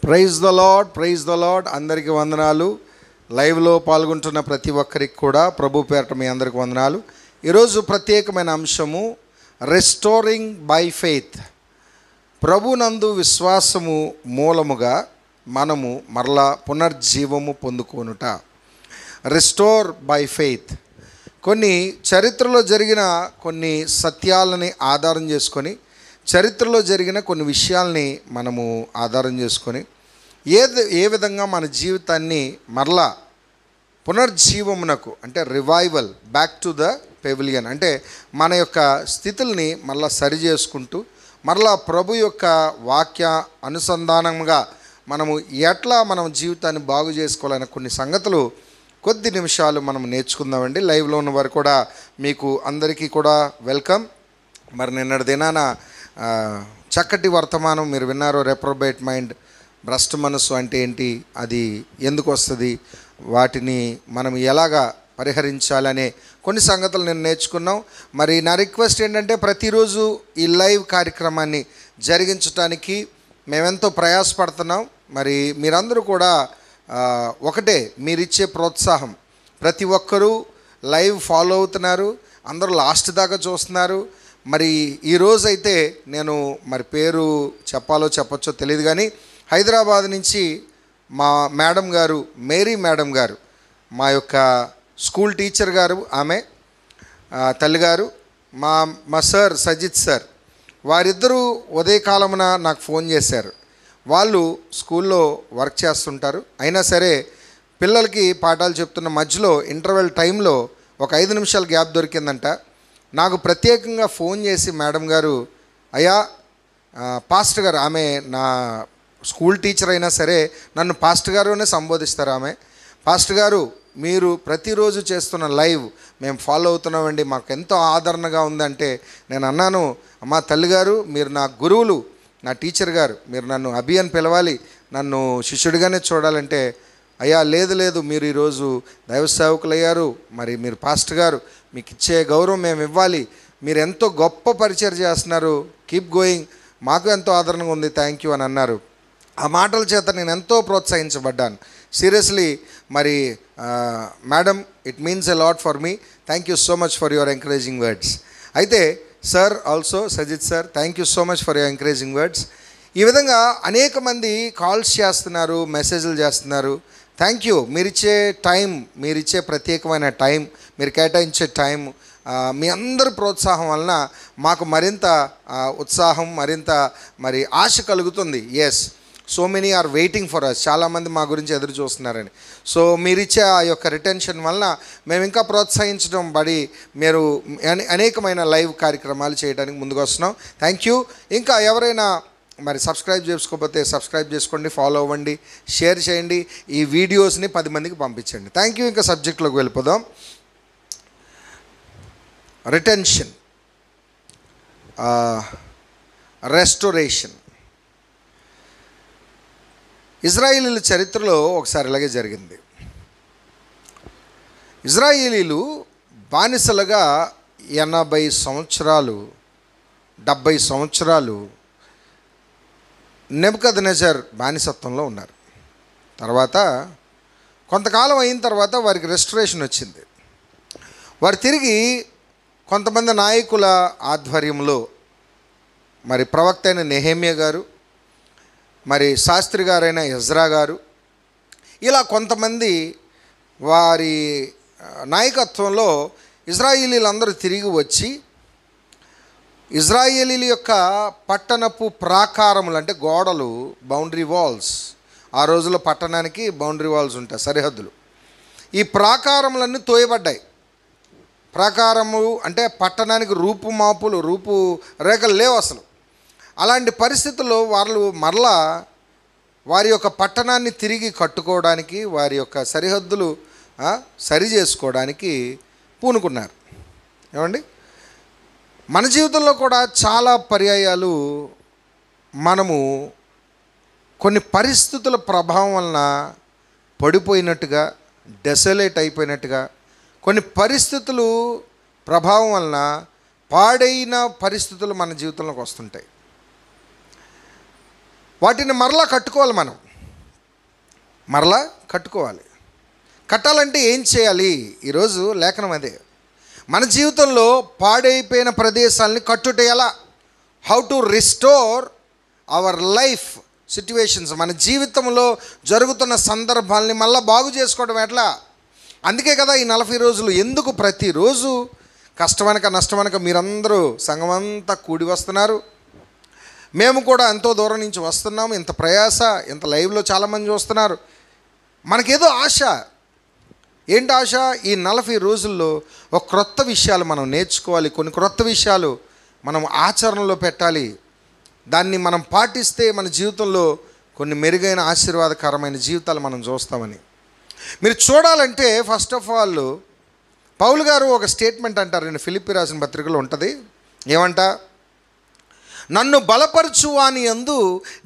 Praise the lord. అందరికీ వందనాలు. లైవ్లో పాల్గొంటున్న ప్రతి ఒక్కరికి కూడా ప్రభు పేరట మీ అందరికీ వందనాలు. ఈరోజు ప్రత్యేకమైన అంశము రెస్టోరింగ్ బై ఫెయిత్. ప్రభునందు విశ్వాసము మూలముగా మనము మరలా పునర్జీవము పొందుకొనుట. Restore by faith. కొన్ని చరిత్రలో జరిగిన కొన్ని సత్యాలని ఆధారం చేసుకొని, చరిత్రలో జరిగిన కొన్ని విషయాల్ని మనము ఆధారం చేసుకొని ఏ విధంగా మన జీవితాన్ని మరలా పునర్జీవమునకు, అంటే revival, back to the pavilion, అంటే మన యొక్క స్థితుల్ని మరలా సరి చేసుకుంటూ మరలా ప్రభు యొక్క వాక్య అనుసంధానంగా మనము ఎట్లా మనం జీవితాన్ని బాగు చేసుకోవాలనే కొన్ని సంగతులు కొద్ది నిమిషాలు మనం నేర్చుకుందామండి. లైవ్లో ఉన్న వారు కూడా మీకు అందరికీ కూడా వెల్కమ్. మరి నిన్నటి దినాన చక్కటి వర్తమానం మీరు విన్నారు. రెప్రోబేట్ మైండ్, భ్రష్ట మనస్సు అంటే ఏంటి, అది ఎందుకు వస్తుంది, వాటిని మనం ఎలాగా పరిహరించాలనే కొన్ని సంగతులు నేను నేర్చుకున్నాం. మరి నా రిక్వెస్ట్ ఏంటంటే ప్రతిరోజు ఈ లైవ్ కార్యక్రమాన్ని జరిగించడానికి మేమెంతో ప్రయాసపడుతున్నాం. మరి మీరందరూ కూడా ఒకటే, మీరిచ్చే ప్రోత్సాహం. ప్రతి ఒక్కరూ లైవ్ ఫాలో అవుతున్నారు, అందరూ లాస్ట్ దాకా చూస్తున్నారు. మరి ఈరోజైతే నేను మరి పేరు చెప్పాలో చెప్పచ్చో తెలియదు కానీ హైదరాబాద్ నుంచి మా మేడం గారు, మేరీ మేడం గారు, మా యొక్క స్కూల్ టీచర్ గారు, ఆమె తల్లిగారు, మా సార్ సజిత్ సార్, వారిద్దరూ ఉదయకాలమున నాకు ఫోన్ చేశారు. వాళ్ళు స్కూల్లో వర్క్ చేస్తుంటారు. అయినా సరే పిల్లలకి పాఠాలు చెప్తున్న మధ్యలో ఇంటర్వెల్ టైంలో ఒక 5 నిమిషాల గ్యాప్ దొరికిందంట. నాకు ప్రత్యేకంగా ఫోన్ చేసి, మేడం గారు, అయ్యా పాస్టర్ గారు, ఆమె నా స్కూల్ టీచర్ అయినా సరే నన్ను పాస్టర్ గారు అనే సంబోధిస్తారు. ఆమె, పాస్టర్ గారు, మీరు ప్రతిరోజు చేస్తున్న లైవ్ మేము ఫాలో అవుతున్నామండి, మాకు ఎంతో ఆదరణగా ఉందంటే నేను అన్నాను, అమ్మా తల్లిగారు, మీరు నా గురువులు, నా టీచర్ గారు, మీరు నన్ను అభి అని పిలవాలి, నన్ను శిష్యుడిగానే చూడాలంటే, అయ్యా లేదు, మీరు ఈరోజు దైవ సేవకులు అయ్యారు, మరి మీరు పాస్టర్ గారు, మీకు ఇచ్చే గౌరవం మేము ఇవ్వాలి, మీరు ఎంతో గొప్ప పరిచయం చేస్తున్నారు, కీప్ గోయింగ్, మాకు ఎంతో ఆదరణగా ఉంది, థ్యాంక్ యూ అని అన్నారు. ఆ మాటల చేత నేను ఎంతో ప్రోత్సహించబడ్డాను. సీరియస్లీ, మరి madam, it means a lot for me. Thank you so much for your encouraging words. అయితే sir also, Sajith sir, thank you so much for your encouraging words. ఈ విధంగా అనేక మంది కాల్స్ చేస్తున్నారు, మెసేజ్లు చేస్తున్నారు. Thank you. మీరిచ్చే టైం, మీరిచ్చే ప్రత్యేకమైన టైం, మీరు కేటాయించే టైం, మీ అందరి ప్రోత్సాహం వలన మాకు మరింత ఉత్సాహం, మరింత మరి ఆశ కలుగుతుంది. Yes, so many are waiting for us. చాలామంది మా గురించి ఎదురు చూస్తున్నారని. సో మీరిచ్చే ఆ యొక్క రిటెన్షన్ వలన మేము ఇంకా ప్రోత్సహించడం పడి మీరు అనేకమైన లైవ్ కార్యక్రమాలు చేయడానికి ముందుకు వస్తున్నాం. Thank you. ఇంకా ఎవరైనా మరి సబ్స్క్రైబ్ చేసుకోకపోతే సబ్స్క్రైబ్ చేసుకోండి, ఫాలో అవ్వండి, షేర్ చేయండి, ఈ వీడియోస్ని 10 మందికి పంపించండి. Thank you. ఇంకా సబ్జెక్ట్లోకి వెళ్ళిపోదాం. Retention, restoration. ఇజ్రాయేలీల చరిత్రలో ఒకసారి ఇలాగే జరిగింది. ఇజ్రాయేలీలు బానిసలుగా 80 సంవత్సరాలు, 70 సంవత్సరాలు నెబుకద్నెజర్ బానిసత్వంలో ఉన్నారు. తర్వాత కొంతకాలం అయిన తర్వాత వారికి రెస్టరేషన్ వచ్చింది. వారు తిరిగి కొంతమంది నాయకుల ఆధ్వర్యంలో, మరి ప్రవక్త అయిన నెహెమ్యా గారు, మరి శాస్త్రి గారైన ఎజ్రా గారు, ఇలా కొంతమంది వారి నాయకత్వంలో ఇజ్రాయేలీలందరూ తిరిగి వచ్చి ఇజ్రాయేలీల యొక్క పట్టణపు ప్రాకారములు, అంటే గోడలు, బౌండరీ వాల్స్, ఆ రోజుల్లో పట్టణానికి బౌండరీ వాల్స్ ఉంటాయి, సరిహద్దులు. ఈ ప్రాకారములన్నీ తోయబడ్డాయి. ప్రాకారము అంటే పట్టణానికి రూపు రేఖలు లేవు అసలు. అలాంటి పరిస్థితుల్లో వాళ్ళు మరలా వారి యొక్క పట్టణాన్ని తిరిగి కట్టుకోవడానికి, వారి యొక్క సరిహద్దులు సరి చేసుకోవడానికి పూనుకున్నారు. ఏమండి, మన జీవితంలో కూడా చాలా పర్యాయాలు మనము కొన్ని పరిస్థితుల ప్రభావం వలన పడిపోయినట్టుగా, డెసలేట్ అయిపోయినట్టుగా, కొన్ని పరిస్థితులు ప్రభావం వలన పాడైన పరిస్థితులు మన జీవితంలోకి వస్తుంటాయి. వాటిని మరలా కట్టుకోవాలి మనం. మరలా కట్టుకోవాలి. కట్టాలంటే ఏం చేయాలి? ఈరోజు లేఖనం అదే. మన జీవితంలో పాడైపోయిన ప్రదేశాలని కట్టుట ఎలా? How to restore our life situations. మన జీవితంలో జరుగుతున్న సందర్భాలని మళ్ళీ బాగు చేసుకోవడం ఎట్లా? అందుకే కదా ఈ 40 రోజులు. ఎందుకు ప్రతిరోజు కష్టమనక నష్టమనక మీరందరూ సంఘం అంతా కూడి వస్తున్నారు. మేము కూడా ఎంతో దూరం నుంచి వస్తున్నాము. ఇంత ప్రయాస, ఇంత లైవ్లో చాలామంది చూస్తున్నారు. మనకేదో ఆశ. ఏంటి ఆశ? ఈ 40 రోజుల్లో ఒక క్రొత్త విషయాలు మనం నేర్చుకోవాలి. కొన్ని క్రొత్త విషయాలు మనం ఆచరణలో పెట్టాలి. దాన్ని మనం పాటిస్తే మన జీవితంలో కొన్ని మెరుగైన ఆశీర్వాదకరమైన జీవితాలు మనం చూస్తామని. మీరు చూడాలంటే ఫస్ట్ ఆఫ్ ఆల్ పౌలు గారు ఒక స్టేట్మెంట్ అంటారు, ఫిలిప్పీ రాసిన పత్రికలో ఉంటుంది. ఏమంట? నన్ను బలపరచు వాని యందు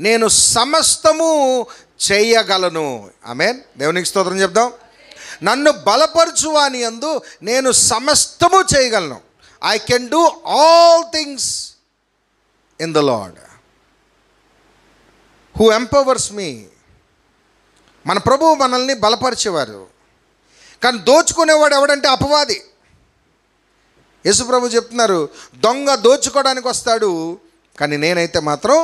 నేను సమస్తము చేయగలను. ఆమేన్. దేవునికి స్తోత్రం చెప్దాం. నన్ను బలపరచు వాని యందు నేను సమస్తము చేయగలను. I can do all things in the Lord who empowers me. మన ప్రభువు మనల్ని బలపరిచేవారు. కానీ దోచుకునేవాడు ఎవడంటే అపవాది. యేసు ప్రభు చెప్తున్నారు, దొంగ దోచుకోవడానికి వస్తాడు, కానీ నేనైతే మాత్రం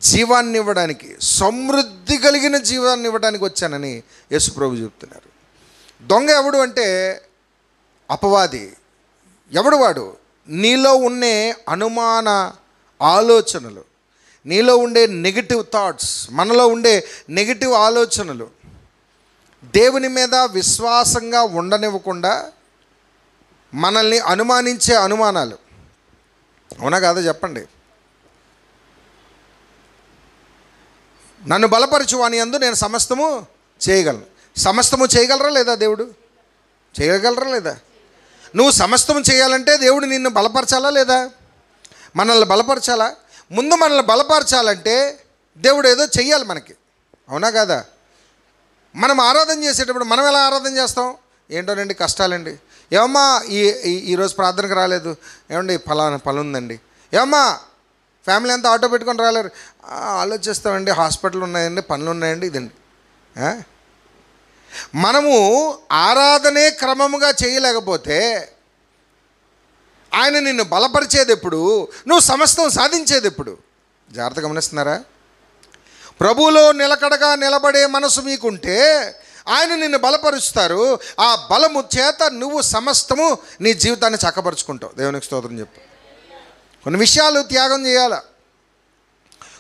జీవాన్ని ఇవ్వడానికి, సమృద్ధి కలిగిన జీవాన్ని ఇవ్వడానికి వచ్చానని యేసు ప్రభు చెప్తున్నారు. దొంగ ఎవడు అంటే అపవాది. ఎవడు వాడు? నీలో ఉండే అనుమాన ఆలోచనలు, నీలో ఉండే నెగిటివ్ థాట్స్, మనలో ఉండే నెగిటివ్ ఆలోచనలు, దేవుని మీద విశ్వాసంగా ఉండనివ్వకుండా మనల్ని అనుమానించే అనుమానాలు. అవునా కాదా చెప్పండి? నన్ను బలపరచు వాని యందు నేను సమస్తము చేయగలను. సమస్తము చేయగలరా లేదా? దేవుడు చేయగలరా లేదా? నువ్వు సమస్తము చేయాలంటే దేవుడు నిన్ను బలపరచాలా లేదా? మనల్ని బలపరచాలా? ముందు మనల్ని బలపరచాలంటే దేవుడు ఏదో చెయ్యాలి మనకి. అవునా కాదా? మనం ఆరాధన చేసేటప్పుడు మనం ఎలా ఆరాధన చేస్తాం? ఏంటోనండి కష్టాలండి. ఏమమ్మా ఈరోజు ప్రార్థనకు రాలేదు, ఏమండి ఫలానా పని ఉందండి. ఏమమ్మా ఫ్యామిలీ అంతా ఆటో పెట్టుకొని రాలేరు, ఆలోచిస్తామండి, హాస్పిటల్ ఉన్నాయండి, పనులు ఉన్నాయండి, ఇదండి. మనము ఆరాధనే క్రమముగా చేయలేకపోతే ఆయన నిన్ను బలపరిచేది ఎప్పుడు? నువ్వు సమస్తం సాధించేది ఎప్పుడు? జాగ్రత్త గమనిస్తున్నారా? ప్రభువులో నిలకడగా నిలబడే మనసు మీకుంటే ఆయన నిన్ను బలపరుస్తారు. ఆ బలము చేత నువ్వు సమస్తము నీ జీవితాన్ని చక్కపరుచుకుంటావు. దేవునికి స్తోత్రం చెప్పు. కొన్ని విషయాలు త్యాగం చేయాలి,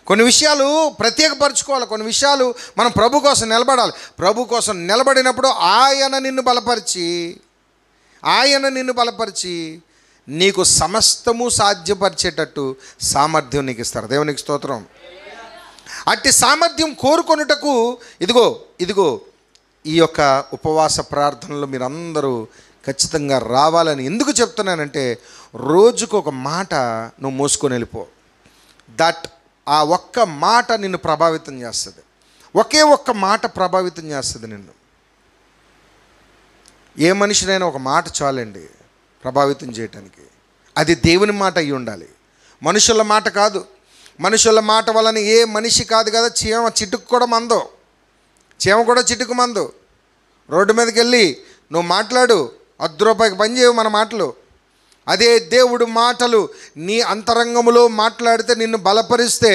కొన్ని విషయాలు ప్రత్యేకపరచుకోవాలి, కొన్ని విషయాలు మనం ప్రభు కోసం నిలబడాలి. ప్రభు కోసం నిలబడినప్పుడు ఆయన నిన్ను బలపరిచి నీకు సమస్తము సాధ్యపరిచేటట్టు సామర్థ్యం నీకు ఇస్తారు. దేవునికి స్తోత్రం. అట్టి సామర్థ్యం కోరుకొనుటకు ఇదిగో ఈ యొక్క ఉపవాస ప్రార్థనలో మీరందరూ ఖచ్చితంగా రావాలని ఎందుకు చెప్తున్నానంటే, రోజుకు ఒక మాట నువ్వు మోసుకొని వెళ్ళిపో. ఆ ఒక్క మాట నిన్ను ప్రభావితం చేస్తుంది. ఒకే ఒక్క మాట ప్రభావితం చేస్తుంది నిన్ను. ఏ మనిషినైనా ఒక మాట చాలండి ప్రభావితం చేయటానికి. అది దేవుని మాట అయి ఉండాలి, మనుషుల మాట కాదు. మనుషుల మాట వలన ఏ మనిషి కాదు కదా, చీమ చిటుకు కూడా మందు, చీమ కూడా చిటుకు మందు. రోడ్డు మీదకి వెళ్ళి నువ్వు మాట్లాడు, ₹10 పని చేయవు మన మాటలు. అదే దేవుడు మాటలు నీ అంతరంగములో మాట్లాడితే, నిన్ను బలపరిస్తే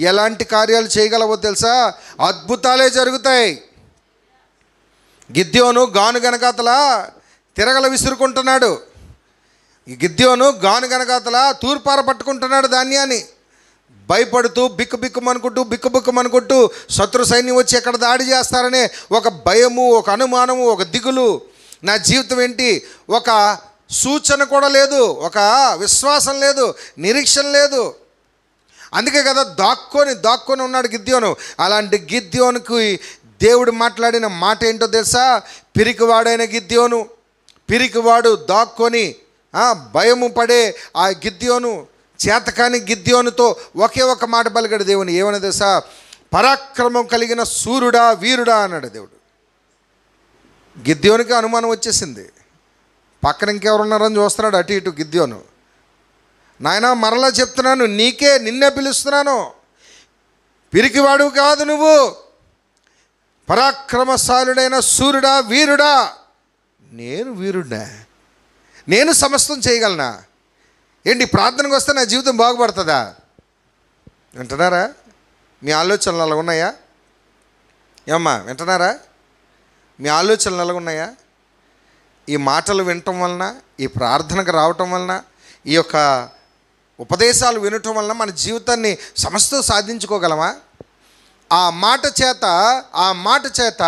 ఎలాంటి కార్యాలు చేయగలవో తెలుసా? అద్భుతాలే జరుగుతాయి. గిద్యోను గాను గనకాతల తిరగల విసురుకుంటున్నాడు. గిద్యోను గాను గనకాతల తూర్పార పట్టుకుంటున్నాడు ధాన్యాన్ని. భయపడుతూ బిక్కుబిక్కుమనుకుంటూ శత్రు సైన్యం వచ్చి ఎక్కడ దాడి చేస్తారనే ఒక భయము, ఒక అనుమానము, ఒక దిగులు. నా జీవితం ఏంటి? ఒక సూచన కూడా లేదు, ఒక విశ్వాసం లేదు, నిరీక్షణ లేదు. అందుకే కదా దాక్కొని ఉన్నాడు గిద్యోను. అలాంటి గిద్యోనుకి దేవుడు మాట్లాడిన మాట ఏంటో తెలుసా? పిరికివాడైన గిద్యోను, పిరికివాడు దాక్కొని భయము పడే ఆ గిద్యోను, చేతకాని గిద్యోనుతో ఒకే ఒక మాట పలికాడు దేవుని. ఏమని తెలుసా? పరాక్రమం కలిగిన సూర్యుడా, వీరుడా అన్నాడు దేవుడు. గిద్యోనికి అనుమానం వచ్చేసింది. పక్కన ఇంకెవరున్నారని చూస్తున్నాడు అటు ఇటు గిద్యోను. నాయనా మరలా చెప్తున్నాను, నిన్నే పిలుస్తున్నాను, పిరికివాడు కాదు నువ్వు. పరాక్రమశాలుడైన సూర్యుడా, వీరుడా, నేను వీరుడా, నేను సమస్తం చేయగలనా? ఏంటి ప్రార్థనకు వస్తే నా జీవితం బాగుపడుతుందా? వింటున్నారా? మీ ఆలోచనలు అలా ఉన్నాయా? ఏమ్మా వింటున్నారా? మీ ఆలోచనలు ఎలా ఉన్నాయా? ఈ మాటలు వినటం వలన, ఈ ప్రార్థనకు రావటం వలన, ఈ యొక్క ఉపదేశాలు వినటం వలన మన జీవితాన్ని సమస్తం సాధించుకోగలమా? ఆ మాట చేత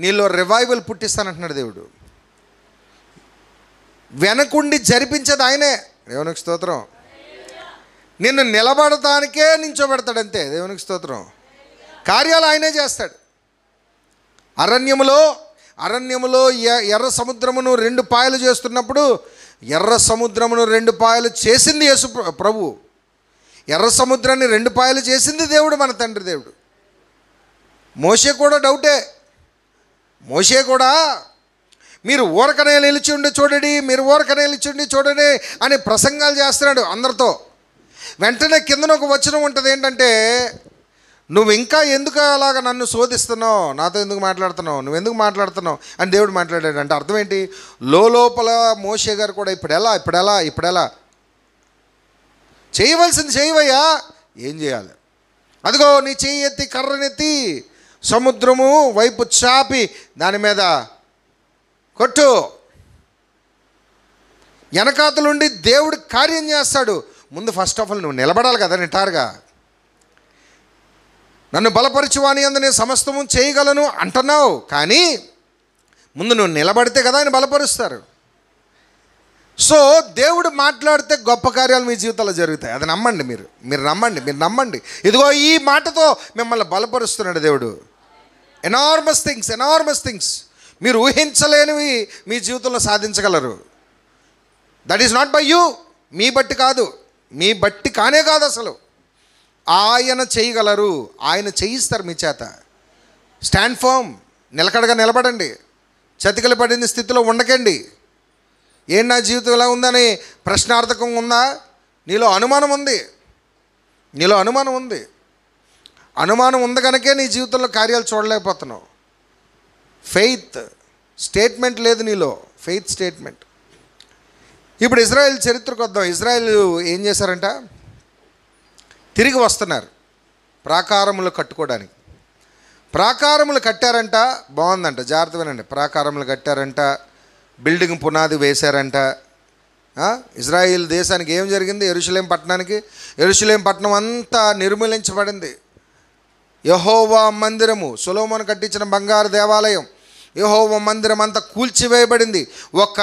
నీలో రివైవల్ పుట్టిస్తానంటున్నాడు దేవుడు. వెనకుండి జరిపించేది ఆయనే. దేవునికి స్తోత్రం. నిన్ను నిలబడటానికే నించోబెడతాడంతే. దేవునికి స్తోత్రం. కార్యాలు ఆయనే చేస్తాడు. అరణ్యములో ఎర్ర సముద్రమును 2 పాయలు చేస్తున్నప్పుడు, ఎర్ర సముద్రమును 2 పాయలు చేసింది యేసు ప్రభు. ఎర్ర సముద్రాన్ని 2 పాయలు చేసింది దేవుడు, మన తండ్రి దేవుడు. మోషే కూడా డౌటే. మోషే కూడా మీరు ఊరకనే నిలిచి ఉండి చూడండి, మీరు ఊరకనే నిలిచి ఉండి చూడండి అని ప్రసంగాలు చేస్తున్నాడు అందరితో. వెంటనే కిందన ఒక వచనం ఉంటుంది, ఏంటంటే, నువ్వు ఇంకా ఎందుకు అలాగ నన్ను శోధిస్తున్నావు, నాతో ఎందుకు మాట్లాడుతున్నావు, నువ్వు ఎందుకు మాట్లాడుతున్నావు అని దేవుడు మాట్లాడాడు. అంటే అర్థం ఏంటి? లోపల మోషే గారు కూడా ఇప్పుడెలా చేయవలసింది చేయవయ్యా, ఏం చేయాలి? అదిగో నీ చెయ్యి ఎత్తి కర్రనెత్తి సముద్రము వైపు చాపి దాని మీద కొట్టు. వెనకాతలుండి దేవుడు కార్యం చేస్తాడు. ముందు ఫస్ట్ ఆఫ్ ఆల్ నువ్వు నిలబడాలి కదా నిటారుగా. నన్ను బలపరచువాని యందు నేను సమస్తము చేయగలను అంటున్నావు, కానీ ముందు నువ్వు నిలబడితే కదా ఆయన బలపరుస్తారు. సో దేవుడు మాట్లాడితే గొప్ప కార్యాలు మీ జీవితంలో జరుగుతాయి. అది నమ్మండి. మీరు నమ్మండి. ఇదిగో ఈ మాటతో మిమ్మల్ని బలపరుస్తున్నాడు దేవుడు. ఎనార్మస్ థింగ్స్ మీరు ఊహించలేనివి మీ జీవితంలో సాధించగలరు. That is not by you, మీ బట్టి కాదు, మీ బట్టి కానే కాదు అసలు. ఆయన చేయగలరు, ఆయన చేయిస్తారు మీ చేత. స్టాండ్ ఫర్మ్, నిలకడగా నిలబడండి. చతికిల పడిన స్థితిలో ఉండకండి. ఏం నా జీవితం ఎలా ఉందని ప్రశ్నార్థకం ఉందా? నీలో అనుమానం ఉంది. అనుమానం ఉంది కనుకే నీ జీవితంలో కార్యాలు చూడలేకపోతున్నావు. ఫెయిత్ స్టేట్మెంట్ లేదు నీలో, ఫెయిత్ స్టేట్మెంట్. ఇప్పుడు ఇజ్రాయెల్ చరిత్రకు వద్దాం. ఇజ్రాయెల్ ఏం చేశారంట? తిరిగి వస్తున్నారు ప్రాకారములు కట్టుకోవడానికి. ప్రాకారములు కట్టారంట, బాగుందంట, జాగ్రత్త వినండి. ప్రాకారములు కట్టారంట, బిల్డింగ్ పునాది వేశారంట. ఇజ్రాయిల్ దేశానికి ఏం జరిగింది? యెరూషలేం పట్టణం అంతా నిర్మూలించబడింది. యెహోవా మందిరము, సొలొమోను కట్టించిన బంగారు దేవాలయం, యెహోవా మందిరం అంతా కూల్చివేయబడింది. ఒక్క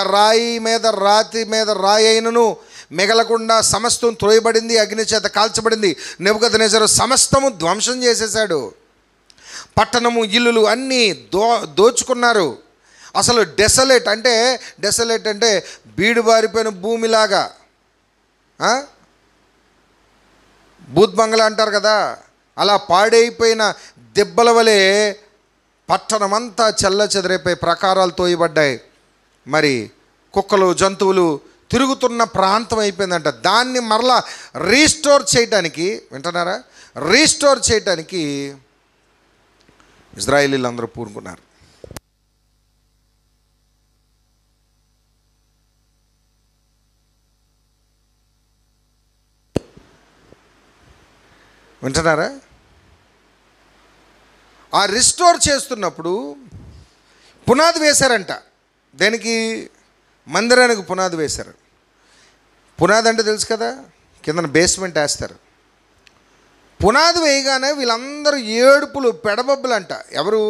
రాతి మీద రాయి అయినను మిగలకుండా సమస్తం త్రోయబడింది, అగ్ని చేత కాల్చబడింది. నెబుకద్నెజరు సమస్తము ధ్వంసం చేసేశాడు. పట్టణము, ఇల్లులు అన్నీ దోచుకున్నారు. అసలు డెసలేట్ అంటే బీడు బారిపోయిన భూమిలాగా, బూత్ బంగ్లా అంటారు కదా, అలా పాడైపోయిన దెబ్బల వలె పట్టణమంతా చెల్ల చెదరైపోయి ప్రాకారాలు తోయబడ్డాయి. మరి కుక్కలు, జంతువులు తిరుగుతున్న ప్రాంతం అయిపోయిందంట. దాన్ని మరలా రీస్టోర్ చేయటానికి, వింటున్నారా, రీస్టోర్ చేయటానికి ఇజ్రాయేలీలు అందరూ పూనుకున్నారు. వింటున్నారా? ఆ రిస్టోర్ చేస్తున్నప్పుడు పునాది వేశారంట. దేనికి? మందిరానికి పునాది వేశారు. పునాది అంటే తెలుసు కదా, కిందన బేస్మెంట్ వేస్తారు. పునాది వేయగానే వీళ్ళందరూ ఏడుపులు, పెడబొబ్బులు అంట. ఎవరు?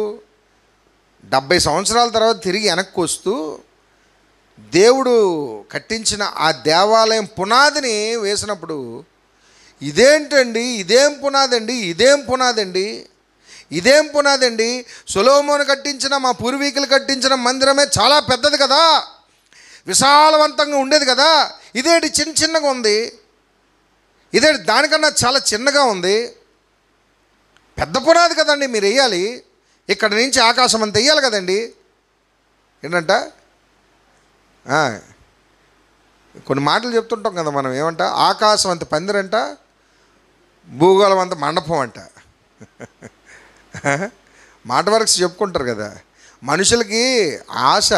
70 సంవత్సరాల తర్వాత తిరిగి వెనక్కి వస్తూ దేవుడు కట్టించిన ఆ దేవాలయం పునాదిని వేసినప్పుడు, ఇదేంటండి, ఇదేం పునాదండి, సొలొమోను కట్టించిన, మా పూర్వీకులు కట్టించిన మందిరమే చాలా పెద్దది కదా, విశాలవంతంగా ఉండేది కదా, ఇదేంటి చిన్నగా ఉంది, ఇదేంటి దానికన్నా చాలా చిన్నగా ఉంది, పెద్ద పునాది కదండి మీరు వేయాలి, ఇక్కడ నుంచి ఆకాశం అంత వేయాలి కదండి. ఏంటంట కొన్ని మాటలు చెప్తుంటాం కదా మనం, ఏమంట, ఆకాశం అంత పందిరంట, భూగోళం అంత మండపం అంట. మాట వర్క్స్ చెప్పుకుంటారు కదా. మనుషులకి ఆశ,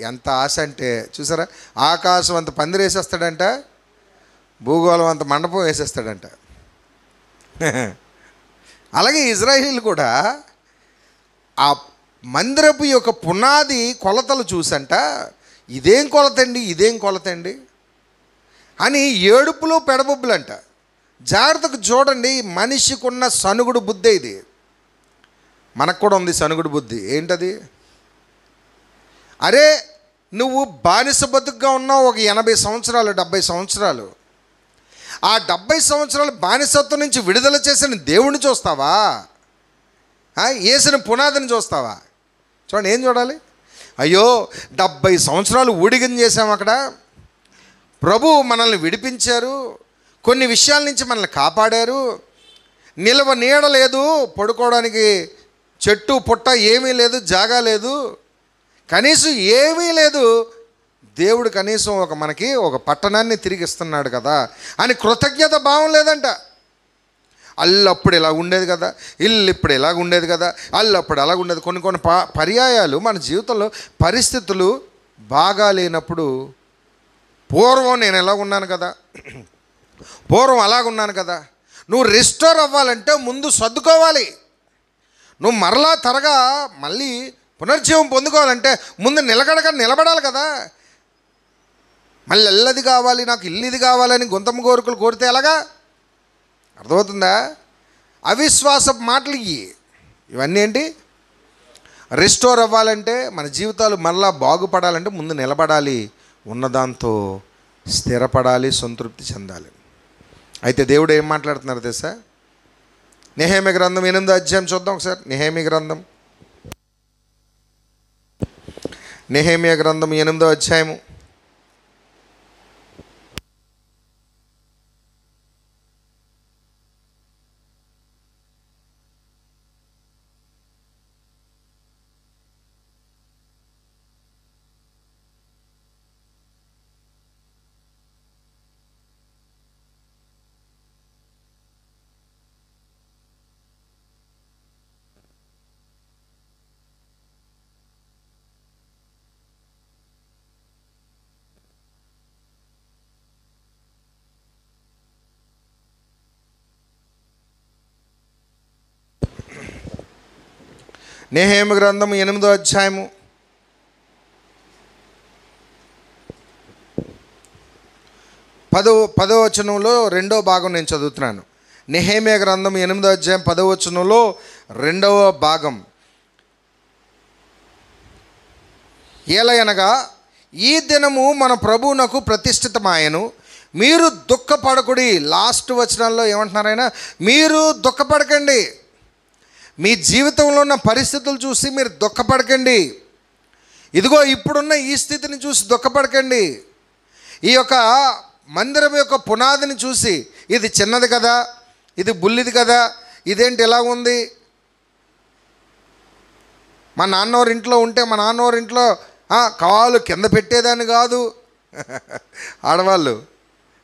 ఎంత ఆశ అంటే చూసారా, ఆకాశం అంత పందిరి వేసేస్తాడంట, భూగోళం అంత మండపం వేసేస్తాడంట. అలాగే ఇజ్రాయిల్ కూడా ఆ మందిరపు యొక్క పునాది కొలతలు చూసంట, ఇదేం కొలతండి, ఇదేం కొలతండి అని ఏడుపులు పెడబొబ్బులంట. జాగ్రత్తకు చూడండి, మనిషికి ఉన్న సనుగుడు బుద్ధి ఇది. మనకు కూడా ఉంది సనుగుడు బుద్ధి. ఏంటది? అరే నువ్వు బానిస బతుకుగా ఉన్నావు ఒక 80 సంవత్సరాలు 70 సంవత్సరాలు. ఆ 70 సంవత్సరాలు బానిసత్వం నుంచి విడుదల చేసిన దేవుణ్ణి చూస్తావా? వేసిన పునాదిని చూస్తావా? చూడండి, ఏం చూడాలి? అయ్యో 70 సంవత్సరాలు ఊడిగం చేశాము అక్కడ, ప్రభు మనల్ని విడిపించారు, కొన్ని విషయాల నుంచి మనల్ని కాపాడారు, నిలవ నీడ లేదు, పడుకోవడానికి చెట్టు పుట్ట ఏమీ లేదు, జాగా లేదు, కనీసం ఏమీ లేదు, దేవుడు కనీసం మనకి ఒక పట్టణాన్ని తిరిగి ఇస్తున్నాడు కదా అని కృతజ్ఞత భావం లేదంట. అల్లప్పుడు ఇలా ఉండేది కదా, ఇల్లు ఇప్పుడు ఇలాగ ఉండేది కదా, అల్లప్పుడు అలాగ ఉండేది. కొన్ని పర్యాయాలు మన జీవితంలో పరిస్థితులు బాగా లేనప్పుడు, పూర్వం నేను ఎలా ఉన్నాను కదా, పూర్వం అలాగున్నాను కదా, నువ్వు రిస్టోర్ అవ్వాలంటే ముందు సర్దుకోవాలి. నువ్వు మరలా మళ్ళీ పునర్జీవం పొందుకోవాలంటే ముందు నిలబడాలి కదా. మళ్ళీ ఎల్లది కావాలి, నాకు ఇల్లు ఇది కావాలని గొంతమ్మ కోరికలు కోరితే ఎలాగా? అర్థమవుతుందా? అవిశ్వాస మాటలు ఇవన్నీ ఏంటి? రిస్టోర్ అవ్వాలంటే, మన జీవితాలు మళ్ళా బాగుపడాలంటే ముందు నిలబడాలి, ఉన్నదాంతో స్థిరపడాలి, సంతృప్తి చెందాలి. అయితే దేవుడు ఏం మాట్లాడుతున్నారు తెలుసా? నెహెమ్యా గ్రంథం 8వ అధ్యాయం చూద్దాం ఒకసారి. నెహెమ్యా గ్రంథం 8వ అధ్యాయము 8వ అధ్యాయము 10వ వచనంలో 2వ భాగం నేను చదువుతున్నాను. నెహెమ్యా గ్రంథం 8వ అధ్యాయం 10వ వచనంలో 2వ భాగం. ఏలయనగా ఈ దినము మన ప్రభువునకు ప్రతిష్ఠితమాయను, మీరు దుఃఖపడకుడి. లాస్ట్ వచనాల్లో ఏమంటున్నారు ఆయన? మీరు దుఃఖపడకండి. మీ జీవితంలో ఉన్న పరిస్థితులు చూసి మీరు దుఃఖపడకండి. ఇదిగో ఇప్పుడున్న ఈ స్థితిని చూసి దుఃఖపడకండి. ఈ యొక్క మందిరం యొక్క పునాదిని చూసి, ఇది చిన్నది కదా, ఇది బుల్లిది కదా, ఇదేంటి ఎలా ఉంది, మా నాన్నవారి ఇంట్లో ఉంటే మా నాన్నవారి ఇంట్లో కాలు కింద పెట్టేదాన్ని కాదు. ఆడవాళ్ళు,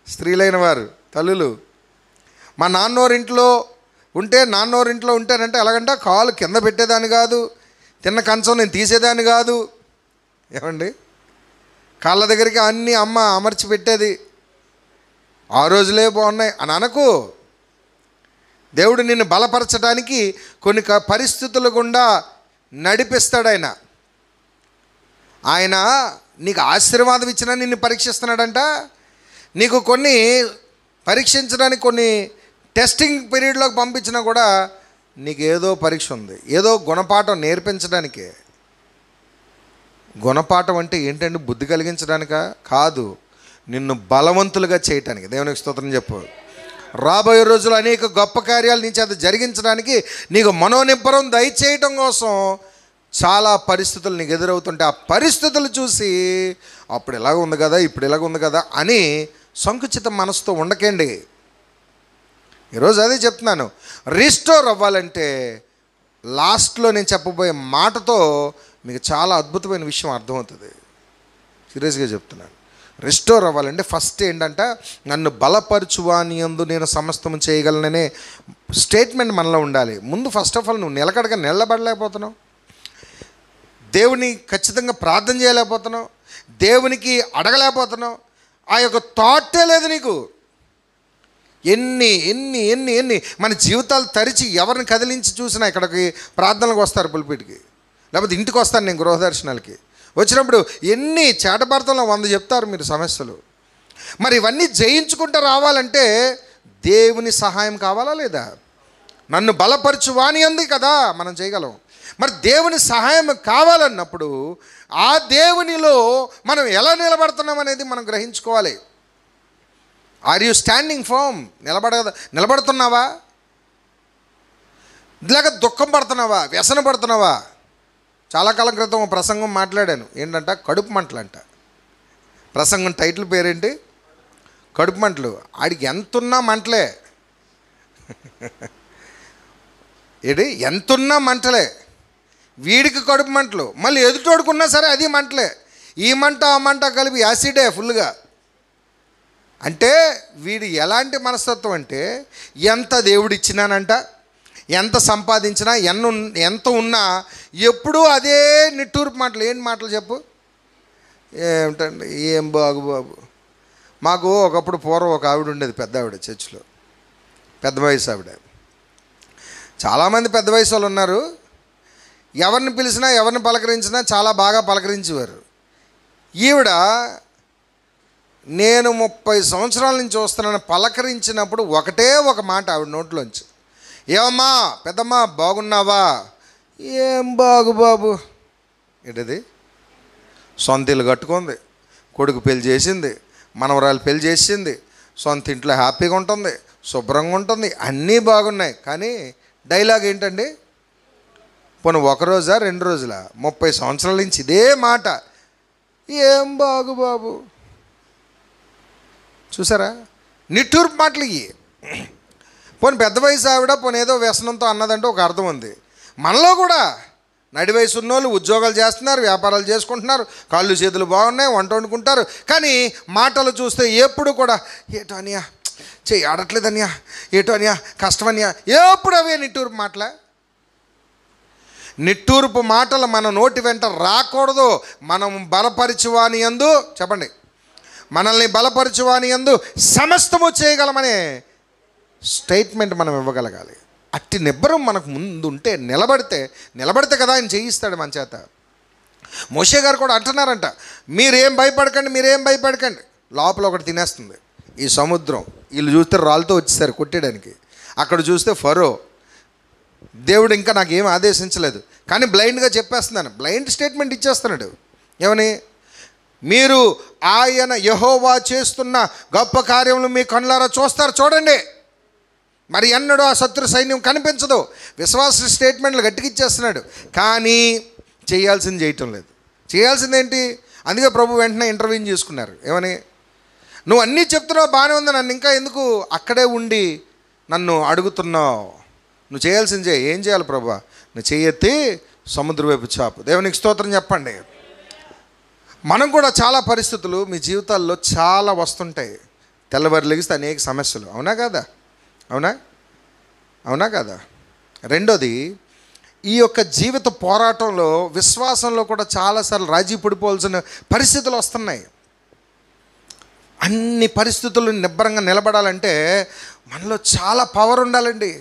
స్త్రీలైన వారు, తల్లులు, మా నాన్నవారి ఇంట్లో ఉంటానంటే ఎలాగంటే కాలు కింద పెట్టేదాన్ని కాదు, తిన్న కంచం నేను తీసేదాన్ని కాదు. ఏమండి, కాళ్ళ దగ్గరికి అన్నీ అమ్మ అమర్చి పెట్టేది. ఆ రోజులే బాగున్నాయి అని అనకు. దేవుడు నిన్ను బలపరచడానికి కొన్ని పరిస్థితుల గుండా నడిపిస్తాడు. ఆయన నీకు ఆశీర్వాదం ఇచ్చినా నిన్ను పరీక్షిస్తున్నాడంట. నీకు కొన్ని పరీక్షించడానికి, కొన్ని టెస్టింగ్ పీరియడ్లోకి పంపించినా కూడా నీకు ఏదో పరీక్ష ఉంది, ఏదో గుణపాఠం నేర్పించడానికే. గుణపాఠం అంటే ఏంటంటే బుద్ధి కలిగించడానికా? కాదు, నిన్ను బలవంతులుగా చేయటానికి. దేవునికి స్తోత్రం చెప్పు. రాబోయే రోజులు అనేక గొప్ప కార్యాలు నీ చేత జరిగించడానికి, నీకు మనోనిబ్బరం దయచేయటం కోసం చాలా పరిస్థితులు నీకు ఎదురవుతుంటే, ఆ పరిస్థితులు చూసి అప్పుడు ఇలాగ ఉంది కదా, ఇప్పుడు ఇలాగ ఉంది కదా అని సంకుచిత మనసుతో ఉండకండి. ఈరోజు అదే చెప్తున్నాను. రిస్టోర్ అవ్వాలంటే లాస్ట్లో నేను చెప్పబోయే మాటతో మీకు చాలా అద్భుతమైన విషయం అర్థమవుతుంది. సీరియస్గా చెప్తున్నాను. రెస్టోర్ అవ్వాలంటే ఫస్ట్ ఏంటంటే నన్ను బలపరచువాని యందు నేను సమస్తము చేయగలననే స్టేట్మెంట్ మనలో ఉండాలి. ముందు ఫస్ట్ ఆఫ్ ఆల్ నువ్వు నిలకడగా నిలబడలేకపోతున్నావు, దేవుని ఖచ్చితంగా ప్రార్థన చేయలేకపోతున్నావు, దేవునికి అడగలేకపోతున్నావు, ఆ యొక్క థాటే లేదు నీకు. ఎన్ని ఎన్ని ఎన్ని ఎన్ని మన జీవితాలు తరిచి ఎవరిని కదిలించి చూసినా ఇక్కడికి ప్రార్థనలకు వస్తారు, పులిపిటికి, లేకపోతే ఇంటికి వస్తాను నేను గృహదర్శనాలకి వచ్చినప్పుడు ఎన్ని చేటభారతంలో 100 చెప్తారు మీరు సమస్యలు. మరి ఇవన్నీ జయించుకుంటూ రావాలంటే దేవుని సహాయం కావాలా లేదా? నన్ను బలపరచువాని అంది కదా మనం చేయగలం. మరి దేవుని సహాయం కావాలన్నప్పుడు ఆ దేవునిలో మనం ఎలా నిలబడుతున్నాం అనేది మనం గ్రహించుకోవాలి. Are you standing firm? నిలబడుతున్నావా, లేక దుఃఖం పడుతున్నావా, వ్యసన పడుతున్నావా? చాలా కాలం క్రితం ఒక ప్రసంగం మాట్లాడాను, ఏంటంట కడుపు మంటలు అంట. ప్రసంగం టైటిల్ పేరేంటి? కడుపు మంటలు. ఆడికి ఎంతున్నా మంటలే, ఏంటి ఎంతున్నా మంటలే, వీడికి కడుపు మంటలు, మళ్ళీ ఎదుటోడుకున్నా సరే అది మంటలే. ఈ మంట ఆ మంట కలిపి యాసిడే ఫుల్గా. అంటే వీడు ఎలాంటి మనస్తత్వం అంటే, ఎంత దేవుడిచ్చినానంట, ఎంత సంపాదించినా ఎంత ఉన్నా ఎప్పుడూ అదే నిట్టూర్పు మాటలు. ఏంటి మాటలు చెప్పు? ఏమిటండి, ఏం బాగు బాబు. మాకు ఒకప్పుడు పూర్వం ఒక ఆవిడ ఉండేది, పెద్ద ఆవిడ, చర్చిలో పెద్ద వయసు ఆవిడ. చాలామంది పెద్ద వయసు వాళ్ళు ఉన్నారు, ఎవరిని పిలిచినా ఎవరిని పలకరించినా చాలా బాగా పలకరించేవారు. ఈవిడ నేను 30 సంవత్సరాల నుంచి చూస్తున్నాను, పలకరించినప్పుడు ఒకటే ఒక మాట ఆవిడ నోట్లోంచి, ఏమమ్మా పెద్దమ్మా బాగున్నావా? ఏం బాగు బాబు. ఏంటది? సొంత ఇల్లు కట్టుకుంది, కొడుకు పెళ్లి చేసింది, మనవరాలు పెళ్లి చేసింది, సొంత ఇంట్లో హ్యాపీగా ఉంటుంది, శుభ్రంగా ఉంటుంది, అన్నీ బాగున్నాయి. కానీ డైలాగ్ ఏంటండి? పోనీ 1 రోజా 2 రోజులా? 30 సంవత్సరాల నుంచి ఇదే మాట, ఏం బాగు బాబు. చూసారా, నిట్టూర్పు మాటలు ఇవి. పోనీ పెద్ద వయసు ఆవిడ పోనీ ఏదో వ్యసనంతో అన్నదంటే ఒక అర్థం ఉంది. మనలో కూడా నడి వయసు ఉన్నోళ్ళు ఉద్యోగాలు చేస్తున్నారు, వ్యాపారాలు చేసుకుంటున్నారు, కాళ్ళు చేతులు బాగున్నాయి, వంట వండుకుంటారు, కానీ మాటలు చూస్తే ఎప్పుడు కూడా ఏటో అనియా, చెయ్యి ఆడట్లేదనియా, ఏటో అనియా, కష్టమనియా, ఎప్పుడు అవే నిట్టూర్పు మాటలే. నిట్టూర్పు మాటలు మన నోటి వెంట రాకూడదు. మనం బలపరచువాని యందు, చెప్పండి, మనల్ని బలపరచువాని యందు సమస్తము చేయగలమనే స్టేట్మెంట్ మనం ఇవ్వగలగాలి. అట్టి నిబ్బరం మనకు ముందు ఉంటే, నిలబడితే కదా ఆయన చేయిస్తాడు మన చేత. మోషే గారు కూడా అంటున్నారంట, మీరేం భయపడకండి. లోపల ఒకటి తినేస్తుంది ఈ సముద్రం. వీళ్ళు చూస్తే రాళ్ళతో వచ్చేసారు కొట్టేయడానికి, అక్కడ చూస్తే ఫరో. దేవుడు ఇంకా నాకు ఏం ఆదేశించలేదు, కానీ బ్లైండ్గా చెప్పేస్తున్నాను, బ్లైండ్ స్టేట్మెంట్ ఇచ్చేస్తున్నాడు. ఏమని? మీరు ఆయన యెహోవా చేస్తున్న గొప్ప కార్యములు మీ కళ్ళారా చూస్తారు, చూడండి, మరి ఎన్నడూ ఆ శత్రు సైన్యం కనిపించదు. విశ్వాస స్టేట్మెంట్లు గట్టికిచ్చేస్తున్నాడు, కానీ చేయాల్సింది చేయటం లేదు. చేయాల్సిందేంటి? అందుకే ప్రభు వెంటనే ఇంటర్వ్యూ చేసుకున్నారు. ఏమని? నువ్వు అన్నీ చెప్తున్నావు బాగానే ఉంది, నన్ను ఇంకా ఎందుకు అక్కడే ఉండి నన్ను అడుగుతున్నావు? నువ్వు చేయాల్సింది చేయి. ఏం చేయాలి ప్రభు? నువ్వు చెయ్యెత్తి సముద్రం వైపు చాపు. దేవునికి స్తోత్రం చెప్పండి. మనం కూడా చాలా పరిస్థితులు మీ జీవితాల్లో చాలా వస్తుంటాయి. తెల్లవారు లెగిస్తే అనేక సమస్యలు. అవునా కాదా? రెండోది, ఈ యొక్క జీవిత పోరాటంలో విశ్వాసంలో కూడా చాలాసార్లు రాజీ పడిపోవాల్సిన పరిస్థితులు వస్తున్నాయి. అన్ని పరిస్థితులు నిబ్బరంగా నిలబడాలంటే మనలో చాలా పవర్ ఉండాలండి.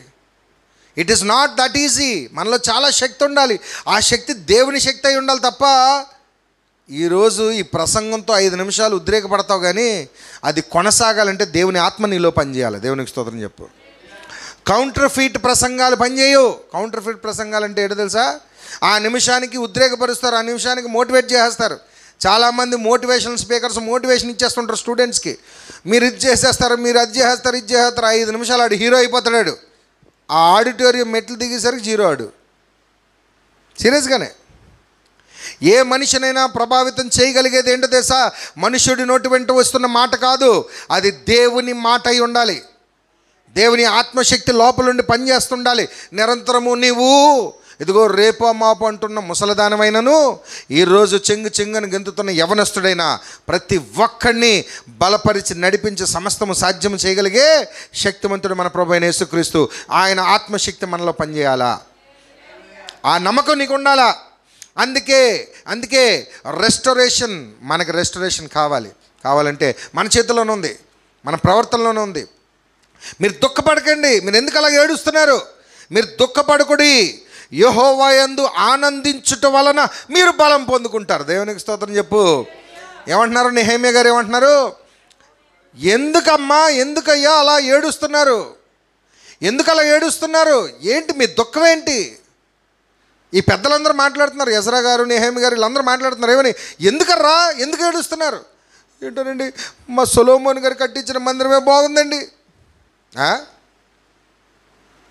It is not that easy. మనలో చాలా శక్తి ఉండాలి. ఆ శక్తి దేవుని శక్తి అయి ఉండాలి తప్ప, ఈరోజు ఈ ప్రసంగంతో 5 నిమిషాలు ఉద్రేకపడతావు, కానీ అది కొనసాగాలంటే దేవుని ఆత్మ నీలో పనిచేయాలి. దేవునికి స్తోత్రం చెప్పు. కౌంటర్ ఫీట్ ప్రసంగాలు పనిచేయవు. కౌంటర్ ఫీట్ ప్రసంగాలు అంటే ఏంటో తెలుసా? ఆ నిమిషానికి ఉద్రేకపరుస్తారు, ఆ నిమిషానికి మోటివేట్ చేసేస్తారు. చాలామంది మోటివేషనల్ స్పీకర్స్ మోటివేషన్ ఇచ్చేస్తుంటారు స్టూడెంట్స్కి. మీరు ఇది చేసేస్తారు, మీరు అది చేస్తారు, ఇది చేస్తారు. 5 నిమిషాలు ఆడు హీరో అయిపోతాడు. ఆ ఆడిటోరియం మెట్లు దిగేసరికి జీరో ఆడు. సీరియస్గానే. ఏ మనిషినైనా ప్రభావితం చేయగలిగేది ఏంటో తెలుసా? మనుషుడి నోటి వెంట వస్తున్న మాట కాదు, అది దేవుని మాట అయి ఉండాలి. దేవుని ఆత్మశక్తి లోపల నుండి పనిచేస్తుండాలి. నిరంతరము నీవు ఇదిగో రేపో మాపు అంటున్న ముసలిదానమైనను, ఈరోజు చెంగుని గెంతుతున్న యవనస్తుడైన ప్రతి ఒక్కడిని బలపరిచి నడిపించి సమస్తము సాధ్యం చేయగలిగే శక్తిమంతుడు మన ప్రభు అయిన యేసుక్రీస్తు. ఆయన ఆత్మశక్తి మనలో పనిచేయాలా, ఆ నమ్మకం నీకు ఉండాలా. అందుకే రెస్టోరేషన్, మనకి రెస్టోరేషన్ కావాలంటే మన చేతిలోనే ఉంది, మన ప్రవర్తనలోనే ఉంది. మీరు దుఃఖపడకండి. మీరు ఎందుకు అలా ఏడుస్తున్నారు? మీరు దుఃఖపడకుడి, యెహోవా యందు ఆనందించుట వలన మీరు బలం పొందుకుంటారు. దేవునికి స్తోత్రం చెప్పు. ఏమంటున్నారు? నెహెమ్యా గారు ఏమంటున్నారు? ఎందుకయ్యా అలా ఏడుస్తున్నారు? ఎందుకు అలా ఏడుస్తున్నారు? ఏంటి మీ దుఃఖం ఏంటి? ఈ పెద్దలందరూ మాట్లాడుతున్నారు, ఎజ్రా గారు, నెహెమ్యా గారు, వీళ్ళందరూ మాట్లాడుతున్నారు. ఏమని? ఎందుకు ఏడుస్తున్నారు? ఏంటోనండి, మా సొలొమోను గారు కట్టించిన మందిరమే బాగుందండి.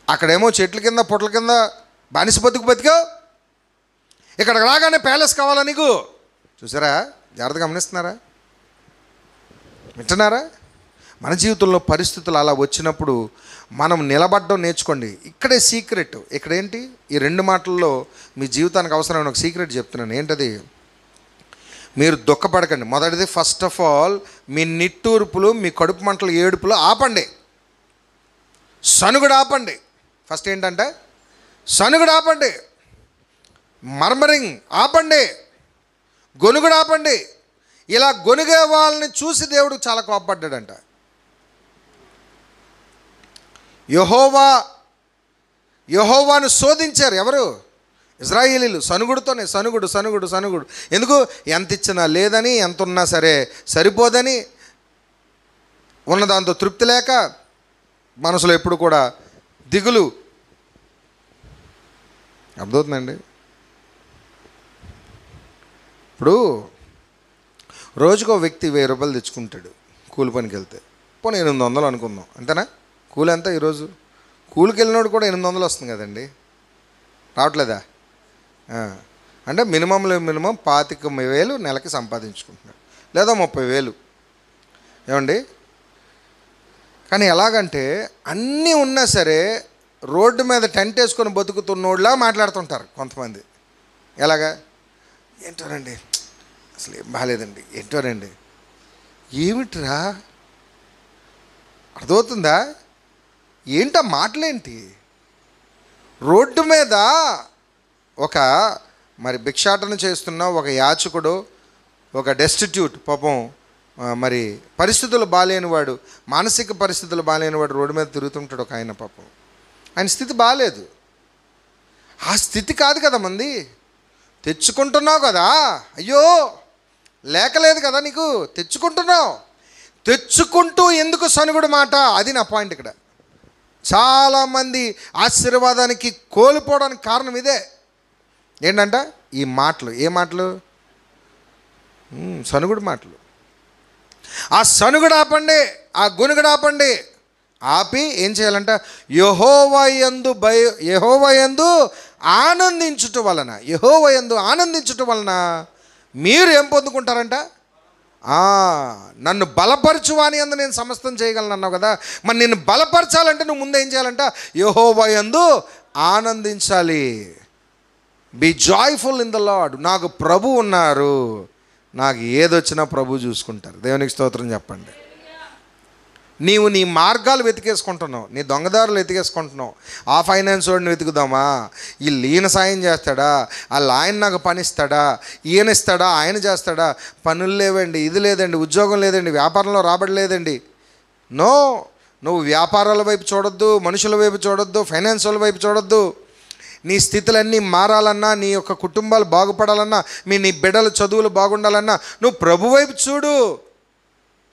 అక్కడేమో చెట్ల కింద పొట్ల కింద బానిస బతికావు, ఇక్కడికి రాగానే ప్యాలెస్ కావాలా నీకు? చూసారా? జాగ్రత్తగా గమనిస్తున్నారా? వింటున్నారా? మన జీవితంలో పరిస్థితులు అలా వచ్చినప్పుడు మనం నిలబడడం నేర్చుకోండి. ఇక్కడే సీక్రెట్. ఇక్కడేంటి? ఈ 2 మాటల్లో మీ జీవితానికి అవసరమైన ఒక సీక్రెట్ చెప్తున్నాను. ఏంటది? మీరు దుఃఖపడకండి. మొదటిది, ఫస్ట్ ఆఫ్ ఆల్, మీ నిట్టూర్పులు, మీ కడుపు మంటలు, ఏడుపులు ఆపండి. సనుగుడు ఆపండి. ఫస్ట్ ఏంటంటే సనుగుడు ఆపండి, మర్మరింగ్ ఆపండి, గొనుగుడు ఆపండి. ఇలా గొనుగే వాళ్ళని చూసి దేవుడు చాలా కోపపడ్డాడంట. యెహోవాను శోధించారు ఎవరు? ఇశ్రాయేలీయులు. సనుగుడుతోనే, సనుగుడు. ఎందుకు? ఎంత ఇచ్చినా లేదని, ఎంత ఉన్నా సరే సరిపోదని, ఉన్నదాంతో తృప్తి లేక, మనసులో ఎప్పుడు కూడా దిగులు. అర్థమవుతుందండి? ఇప్పుడు రోజుకో వ్యక్తి 1000 రూపాయలు తెచ్చుకుంటాడు కూలి పనికి వెళ్తే. పోనీ 800 అనుకుందాం, అంతేనా? కూలి ఎంత ఈరోజు? కూలికి వెళ్ళినోడు కూడా 800 వస్తుంది కదండి, రావట్లేదా? అంటే మినిమం 25,000 నెలకి సంపాదించుకుంటున్నాడు, లేదా 30,000. ఏమండి? కానీ ఎలాగంటే అన్నీ ఉన్నా సరే రోడ్డు మీద టెంట్ వేసుకొని బతుకుతున్నోళ్ళలా మాట్లాడుతుంటారు కొంతమంది. ఎలాగా? ఏంటోనండి, అసలు ఏం బాగాలేదండి, ఏంటోనండి. ఏమిట్రా? అర్థమవుతుందా? ఏంటా మాటలేంటి? రోడ్డు మీద ఒక మరి భిక్షాటన చేస్తున్న ఒక యాచకుడు, ఒక డెస్టిట్యూట్, పాపం మరి పరిస్థితులు బాగాలేనివాడు, మానసిక పరిస్థితులు బాగాలేనివాడు రోడ్డు మీద తిరుగుతుంటాడు ఒక ఆయన. పాపం ఆయన స్థితి బాగాలేదు. ఆ స్థితి కాదు కదా మంది తెచ్చుకుంటున్నావు కదా. అయ్యో లేకలేదు కదా నీకు, తెచ్చుకుంటున్నావు. తెచ్చుకుంటూ ఎందుకు సనుగుడు మాట? అది నా పాయింట్ ఇక్కడ. చాలామంది ఆశీర్వాదానికి కోల్పోవడానికి కారణం ఇదే. ఏంటంట? ఈ మాటలు. ఏ మాటలు? సనుగుడు మాటలు. ఆ సనుగుడు ఆపండి, ఆ గొనుగుడు ఆపండి. ఆపి ఏం చేయాలంట? యెహోవా యందు ఆనందించుట వలన మీరు ఏం పొందుకుంటారంట? నన్ను బలపరచువాని అందు నేను సమస్తం చేయగలను అన్నావు కదా. మరి నిన్ను బలపరచాలంటే నువ్వు ముందు ఏం చేయాలంట? యెహోవా యందు ఆనందించాలి. Be joyful in the Lord. నాకు ప్రభు ఉన్నారు, నాకు ఏదొచ్చినా ప్రభు చూసుకుంటారు. దేవునికి స్తోత్రం చెప్పండి. నీవు నీ మార్గాలు వెతికేసుకుంటున్నావు, నీ దొంగదారులు వెతికేసుకుంటున్నావు. ఆ ఫైనాన్స్ వాడిని వెతుకుదామా, ఈయన సాయం చేస్తాడా, ఆయన నాకు పని ఇస్తాడా, ఈయన ఇస్తాడా, ఆయన చేస్తాడా? పనులు లేవండి, ఇది లేదండి, ఉద్యోగం లేదండి, వ్యాపారంలో రాబడి లేదండి. నో, నువ్వు వ్యాపారాల వైపు చూడొద్దు, మనుషుల వైపు చూడొద్దు, ఫైనాన్స్ వాళ్ళ వైపు చూడొద్దు. నీ స్థితులన్నీ మారాలన్నా, నీ యొక్క కుటుంబాలు బాగుపడాలన్నా, నీ బిడ్డల చదువులు బాగుండాలన్నా నువ్వు ప్రభు వైపు చూడు.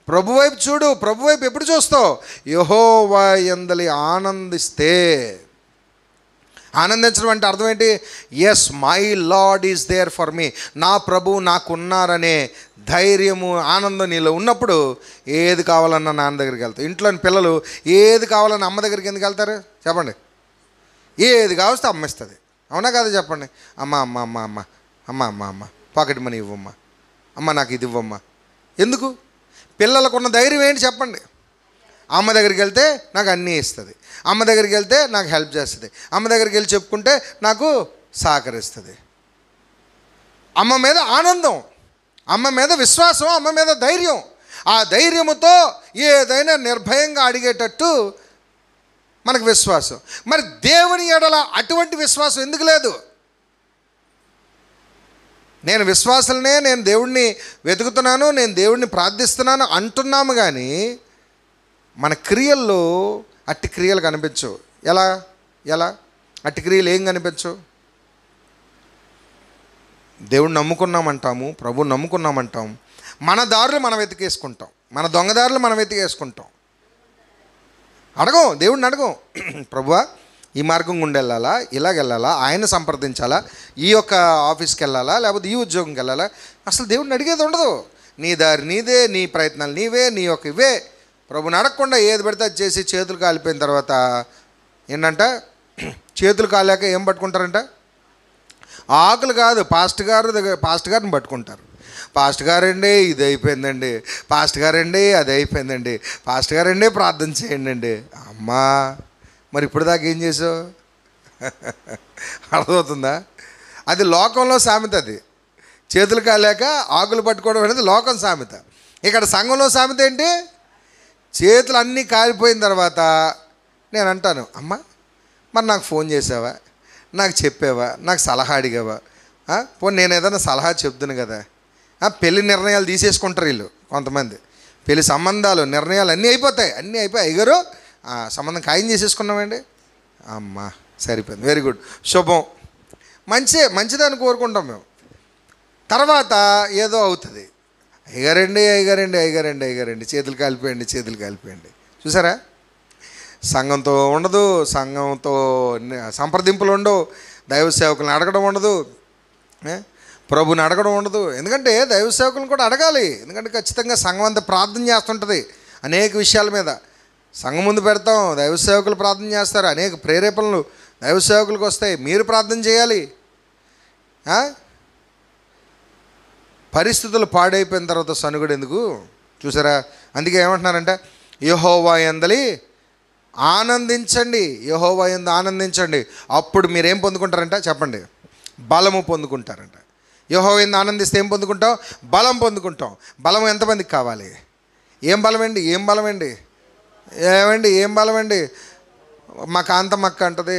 ప్రభు వైపు ఎప్పుడు చూస్తావు? యెహోవా యందలి ఆనందిస్తే. ఆనందించడం అంటే అర్థం ఏంటి? Yes, my Lord is there for me. నా ప్రభు నాకున్నారనే ధైర్యము, ఆనందం నీలో ఉన్నప్పుడు ఏది కావాలన్నా నాన్న దగ్గరికి వెళ్తావు. ఇంట్లోని పిల్లలు ఏది కావాలన్నా అమ్మ దగ్గరికి ఎందుకు వెళ్తారు చెప్పండి? ఏది కావస్తే అమ్మ ఇస్తుంది. అవునా కాదు చెప్పండి? అమ్మ పాకెట్ మనీ ఇవ్వమ్మా, అమ్మ నాకు ఇది ఇవ్వమ్మా. ఎందుకు? పిల్లలకు ఉన్న ధైర్యం ఏంటి చెప్పండి? అమ్మ దగ్గరికి వెళ్తే నాకు అన్నీ ఇస్తుంది, అమ్మ దగ్గరికి వెళ్తే నాకు హెల్ప్ చేస్తుంది, అమ్మ దగ్గరికి వెళ్ళి చెప్పుకుంటే నాకు సహకరిస్తుంది. అమ్మ మీద ఆనందం, అమ్మ మీద విశ్వాసం, అమ్మ మీద ధైర్యం. ఆ ధైర్యముతో ఏదైనా నిర్భయంగా అడిగేటట్టు మనకు విశ్వాసం. మరి దేవుని ఎడల అటువంటి విశ్వాసం ఎందుకు లేదు? నేను విశ్వాసులనే, నేను దేవుడిని వెతుకుతున్నాను, నేను దేవుడిని ప్రార్థిస్తున్నాను అంటున్నాము, కానీ మన క్రియల్లో అట్టి క్రియలు కనిపించవు. ఎలా ఎలా అట్టి క్రియలు ఏం కనిపించవు? దేవుడిని నమ్ముకున్నామంటాము, ప్రభువుని నమ్ముకున్నామంటాము, మన దారులు మనం వెతికేసుకుంటాం, మన దొంగదారులు మనం వెతికేసుకుంటాం. అడగం, దేవుడిని అడగం, ప్రభువా ఈ మార్గం గుండా వెళ్ళాలా, ఇలాగెళ్ళాలా, ఆయన సంప్రదించాలా, ఈ యొక్క ఆఫీస్కి వెళ్ళాలా, లేకపోతే ఈ ఉద్యోగంకి వెళ్ళాలా, అసలు దేవుడిని అడిగేది ఉండదు. నీ దారి నీదే, నీ ప్రయత్నాలు నీవే, నీ యొక్క ఇవే. ప్రభుని అడగకుండా ఏది పడితే అది చేసి చేతులు కాలిపోయిన తర్వాత ఏంటంట, చేతులు కాలేక ఏం పట్టుకుంటారంట? ఆకులు కాదు, పాస్ట్ గారిని పట్టుకుంటారు. పాస్ట్ గారండి ఇది అయిపోయిందండి, పాస్ట్ గారండి అది అయిపోయిందండి, పాస్ట్ గారండి ప్రార్థన చేయండి అండి. అమ్మా మరి ఇప్పుడు దాకా ఏం చేసావు? అర్థమవుతుందా? అది లోకంలో సామెత. అది చేతులు కాలేక ఆకులు పట్టుకోవడం అనేది లోకం సామెత. ఇక్కడ సంఘంలో సామెత ఏంటి? చేతులు అన్నీ కాలిపోయిన తర్వాత నేను అంటాను, అమ్మ మరి నాకు ఫోన్ చేసావా, నాకు చెప్పావా, నాకు సలహా అడిగావా? పోనీ నేను ఏదైనా సలహా చెప్తును కదా. పెళ్లి నిర్ణయాలు తీసేసుకుంటారు వీళ్ళు కొంతమంది. పెళ్లి సంబంధాలు నిర్ణయాలు అన్నీ అయిపోతాయి, అన్నీ అయిపోయి అయ్యగారు సంబంధం ఖాయం చేసేసుకున్నామండి, అమ్మా సరిపోయింది, వెరీ గుడ్, శుభం, మంచిదని కోరుకుంటాం మేము. తర్వాత ఏదో అవుతుంది, అయ్యగారండి చేతులు కాలిపోయండి. చూసారా? సంఘంతో ఉండదు, సంఘంతో సంప్రదింపులు ఉండవు, దైవ సేవకులను అడగడం ఉండదు, ప్రభుని అడగడం ఉండదు. ఎందుకంటే దైవ సేవకులను కూడా అడగాలి. ఎందుకంటే ఖచ్చితంగా సంఘం అంతా ప్రార్థన చేస్తుంటుంది అనేక విషయాల మీద. సంఘం ముందు పెడతాం, దైవ సేవకులు ప్రార్థన చేస్తారు, అనేక ప్రేరేపణలు దైవ సేవకులకు వస్తాయి, మీరు ప్రార్థన చేయాలి. పరిస్థితులు పాడైపోయిన తర్వాత సనుగుడు ఎందుకు? చూసారా? అందుకే ఏమంటున్నారంటే యెహోవా యందలి ఆనందించండి, యెహోవా యందు ఆనందించండి, అప్పుడు మీరేం పొందుకుంటారంట చెప్పండి? బలము పొందుకుంటారంట. యెహోవా యందు ఆనందిస్తే ఏం పొందుకుంటాం? బలం పొందుకుంటాం. బలం ఎంతమందికి కావాలి? ఏం బలం అండి? మా కాంతమక్క అంటది,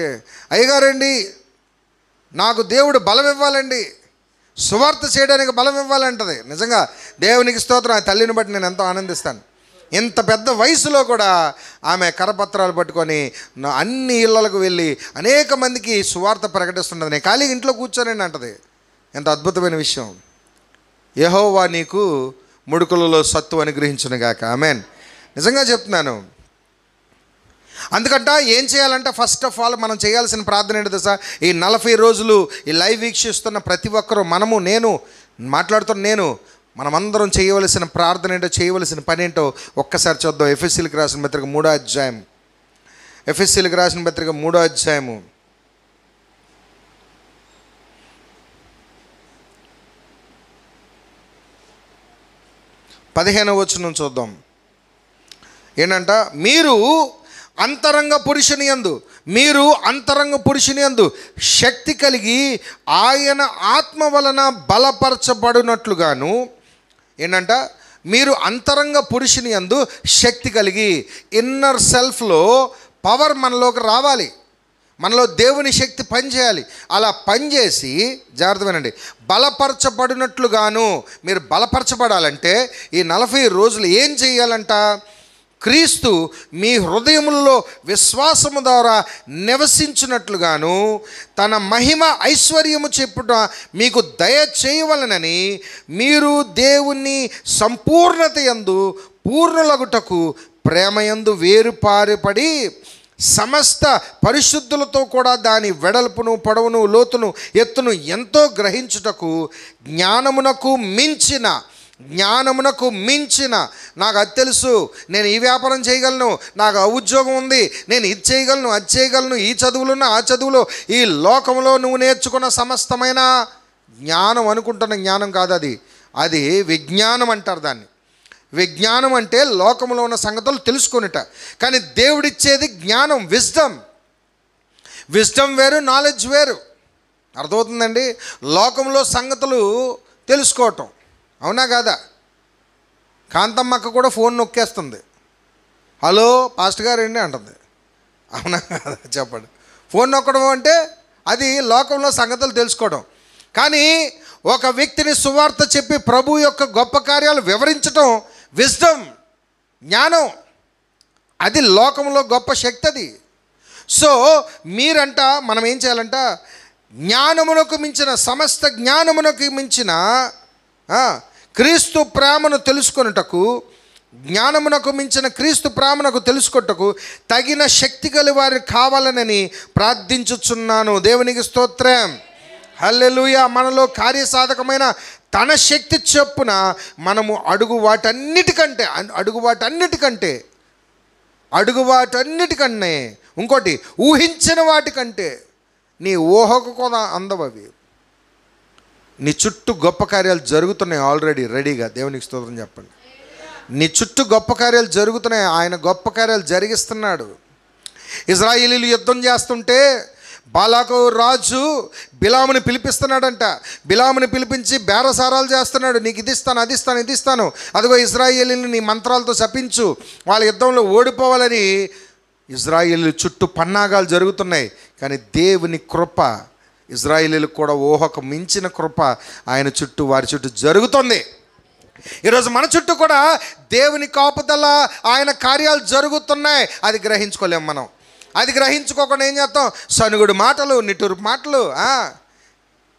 అయ్యగారండి నాకు దేవుడు బలం ఇవ్వాలండి, సువార్త చేయడానికి బలం ఇవ్వాలంటది. నిజంగా దేవునికి స్తోత్రం. ఆ తల్లిని బట్టి నేను ఎంతో ఆనందిస్తాను. ఇంత పెద్ద వయసులో కూడా ఆమె కరపత్రాలు పట్టుకొని అన్ని ఇళ్లకు వెళ్ళి అనేక మందికి సువార్త ప్రకటిస్తున్నది. నేను ఖాళీగా ఇంట్లో కూర్చోనండి అంటది. ఎంత అద్భుతమైన విషయం. యెహోవా నీకు ముడుకులలో సత్తు అనుగ్రహించునుగాక. ఆమేన్. నిజంగా చెప్తున్నాను. అందుకంట ఏం చేయాలంటే ఫస్ట్ ఆఫ్ ఆల్ మనం చేయాల్సిన ప్రార్థన ఏంటి తెలుసా? ఈ 40 రోజులు ఈ లైవ్ వీక్షిస్తున్న ప్రతి ఒక్కరూ, నేను మాట్లాడుతున్న మనమందరం చేయవలసిన ప్రార్థన ఏంటో, చేయవలసిన పని ఏంటో ఒక్కసారి చూద్దాం. ఎఫెసీలకు రాసిన పత్రిక 3వ అధ్యాయం. ఎఫెసీలకు రాసిన పత్రిక 3వ అధ్యాయము 15వ వచనం చూద్దాం. ఏంటంట? మీరు అంతరంగ పురుషుని యందు శక్తి కలిగి ఆయన ఆత్మ వలన బలపరచబడినట్లుగాను. ఏంటంట? మీరు అంతరంగ పురుషుని యందు శక్తి కలిగి, ఇన్నర్ సెల్ఫ్లో పవర్ మనలోకి రావాలి, మనలో దేవుని శక్తి పనిచేయాలి. అలా పనిచేసి జాగ్రత్త వినండి, బలపరచబడినట్లుగాను. మీరు బలపరచబడాలంటే ఈ 40 రోజులు ఏం చేయాలంట? క్రీస్తు మీ హృదయములలో విశ్వాసము ద్వారా నివసించినట్లుగాను తన మహిమ ఐశ్వర్యము చెప్పుట మీకు దయ చేయవలనని మీరు దేవుని సంపూర్ణత యందు పూర్ణులగుటకు ప్రేమయందు వేరుపారిపడి సమస్త పరిశుద్ధులతో కూడా దాని వెడల్పును, పొడవును, లోతును, ఎత్తును ఎంతో గ్రహించుటకు జ్ఞానమునకు మించిన నాకు అది తెలుసు, నేను ఈ వ్యాపారం చేయగలను, నాకు ఆ ఉద్యోగం ఉంది, నేను ఇది చేయగలను, అది చేయగలను, ఈ చదువులున్న ఆ చదువులో, ఈ లోకంలో నువ్వు నేర్చుకున్న సమస్తమైన జ్ఞానం అనుకుంటున్న జ్ఞానం కాదు, అది విజ్ఞానం అంటారు దాన్ని. విజ్ఞానం అంటే లోకంలో ఉన్న సంగతులు తెలుసుకొనుట. కానీ దేవుడిచ్చేది జ్ఞానం, విజ్డమ్ వేరు, నాలెడ్జ్ వేరు. అర్థమవుతుందండి? లోకంలో సంగతులు తెలుసుకోవటం, అవునా కాదా? కాంతమ్మక్క కూడా ఫోన్ నొక్కేస్తుంది, హలో పాస్టర్ గారు అండి అంటుంది, అవునా కాదా? చెప్పండి. ఫోన్ నొక్కడం అంటే అది లోకంలో సంగతులు తెలుసుకోవడం. కానీ ఒక వ్యక్తిని సువార్త చెప్పి ప్రభు యొక్క గొప్ప కార్యాలు వివరించటం విజ్డమ్, జ్ఞానం. అది లోకంలో గొప్ప శక్తి అది. సో మీరంట మనం ఏం చేయాలంట, జ్ఞానమునకు మించిన, సమస్త జ్ఞానమునకు మించిన క్రీస్తు ప్రేమను తెలుసుకొనుటకు, జ్ఞానమునకు మించిన క్రీస్తు ప్రేమనకు తెలుసుకొనుటకు తగిన శక్తి గల వారికి కావాలనని ప్రార్థించుచున్నాను. దేవునికి స్తోత్రం, హల్లెలూయా. మనలో కార్యసాధకమైన తన శక్తి చొప్పున మనము అడుగు వాటన్నిటికంటే ఇంకోటి ఊహించిన వాటికంటే, నీ ఊహకు కూడా అందవవి. నీ చుట్టూ గొప్ప కార్యాలు జరుగుతున్నాయి ఆల్రెడీ రెడీగా. దేవునికి స్తోత్రం చెప్పండి. నీ చుట్టూ గొప్ప కార్యాలు జరుగుతున్నాయి, ఆయన గొప్ప కార్యాలు జరిగిస్తున్నాడు. ఇజ్రాయేలీలు యుద్ధం చేస్తుంటే బాలాకు రాజు బిలాముని పిలిపిస్తున్నాడంట. బిలాముని పిలిపించి బేరసారాలు చేస్తున్నాడు, నీకు ఇది ఇస్తాను, అది ఇస్తాను, ఇది ఇస్తాను, అదిగో ఇజ్రాయేలీని నీ మంత్రాలతో శపించు, వాళ్ళ యుద్ధంలో ఓడిపోవాలని. ఇజ్రాయేలీలు చుట్టూ పన్నాగాలు జరుగుతున్నాయి. కానీ దేవుని కృప, ఇజ్రాయేలీలకు కూడా ఊహకు మించిన కృప ఆయన చుట్టూ, వారి చుట్టూ జరుగుతుంది. ఈరోజు మన చుట్టూ కూడా దేవుని కాపుదల, ఆయన కార్యాలు జరుగుతున్నాయి. అది గ్రహించుకోలేము మనం. అది గ్రహించుకోకుండా ఏం చేస్తాం, సనుగుడు మాటలు, నిట్టూర్పు మాటలు,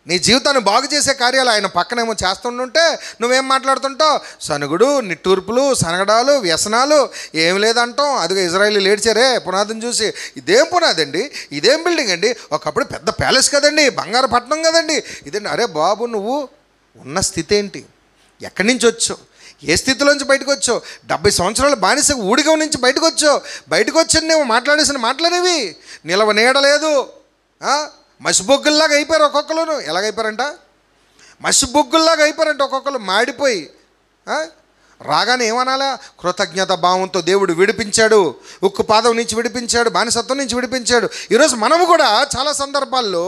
నీ జీవితాన్ని బాగు చేసే కార్యాలు ఆయన పక్కనేమో చేస్తుంటుంటే నువ్వేం మాట్లాడుతుంటావు, సనుగుడు, నిట్టూర్పులు, సనగడాలు, వ్యసనాలు, ఏం లేదంటాం. అదిగో ఇజ్రాయేలీలు ఏడ్చారే పునాదిని చూసి, ఇదేం పునాది అండి, ఇదేం బిల్డింగ్ అండి, ఒకప్పుడు పెద్ద ప్యాలెస్ కదండి, బంగారు పట్టణం కదండి, ఇదండి. అరే బాబు, నువ్వు ఉన్న స్థితి ఏంటి, ఎక్కడి నుంచి వచ్చావు, ఏ స్థితిలోంచి బయటకు వచ్చావు? 70 సంవత్సరాల బానిస ఊడిగం నుంచి బయటకు వచ్చావు. బయటకు వచ్చి నువ్వు మాట్లాడేసిన మాటలనేవి నిలవ నీడలేదు. మసిబొగ్గుల్లాగా అయిపోయారు ఒక్కొక్కరు. ఎలాగైపోయారంట, మసిబొగ్గుల్లాగా అయిపోయారంట ఒక్కొక్కరు, మాడిపోయి. రాగానే ఏమనాలా, కృతజ్ఞత భావంతో దేవుడు విడిపించాడు, ఉక్కు పాదం నుంచి విడిపించాడు, బానిసత్వం నుంచి విడిపించాడు. ఈరోజు మనము కూడా చాలా సందర్భాల్లో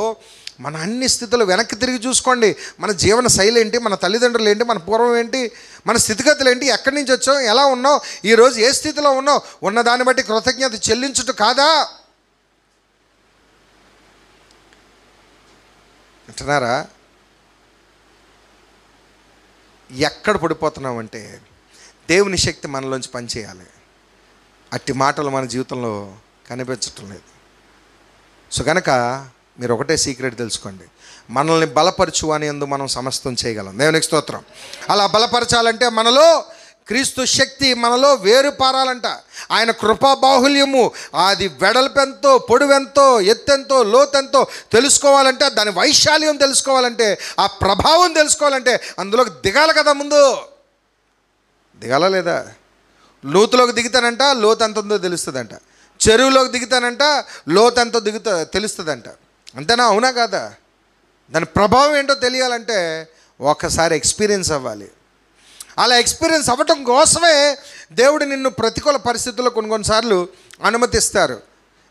మన అన్ని స్థితులు వెనక్కి తిరిగి చూసుకోండి. మన జీవన శైలి ఏంటి, మన తల్లిదండ్రులు ఏంటి, మన పూర్వం ఏంటి, మన స్థితిగతులు ఏంటి, ఎక్కడి నుంచి వచ్చావు, ఎలా ఉన్నావు, ఈరోజు ఏ స్థితిలో ఉన్నావు, ఉన్నదాన్ని బట్టి కృతజ్ఞత చెల్లించుట కాదా అంటున్నారా? ఎక్కడ పడిపోతున్నామంటే దేవుని శక్తి మనలోంచి పనిచేయాలి. అట్టి మాటలు మన జీవితంలో కనిపించటం లేదు. సో కనుక మీరు ఒకటే సీక్రెట్ తెలుసుకోండి, మనల్ని బలపరచు అని యందు మనం సమస్తం చేయగలం. దేవునికి స్తోత్రం. అలా బలపరచాలంటే మనలో క్రీస్తు శక్తి మనలో వేరు పారాలంట. ఆయన కృపా బాహుల్యము, అది వెడల్పెంతో, పొడవెంతో, ఎత్తెంతో, లోతెంతో తెలుసుకోవాలంటే, దాని వైశాల్యం తెలుసుకోవాలంటే, ఆ ప్రభావం తెలుసుకోవాలంటే అందులోకి దిగాలి కదా. ముందు దిగాలా లేదా? లోతులోకి దిగుతానంట, లోతు ఎంత ఉందో తెలుస్తుందంట. చెరువులోకి దిగుతానంట, లోతు ఎంతో తెలుస్తుందంట. అంతేనా? అవునా కాదా? దాని ప్రభావం ఏంటో తెలియాలంటే ఒకసారి ఎక్స్పీరియన్స్ అవ్వాలి. అలా ఎక్స్పీరియన్స్ అవ్వటం కోసమే దేవుడు నిన్ను ప్రతికూల పరిస్థితుల్లో కొన్నిసార్లు అనుమతిస్తారు.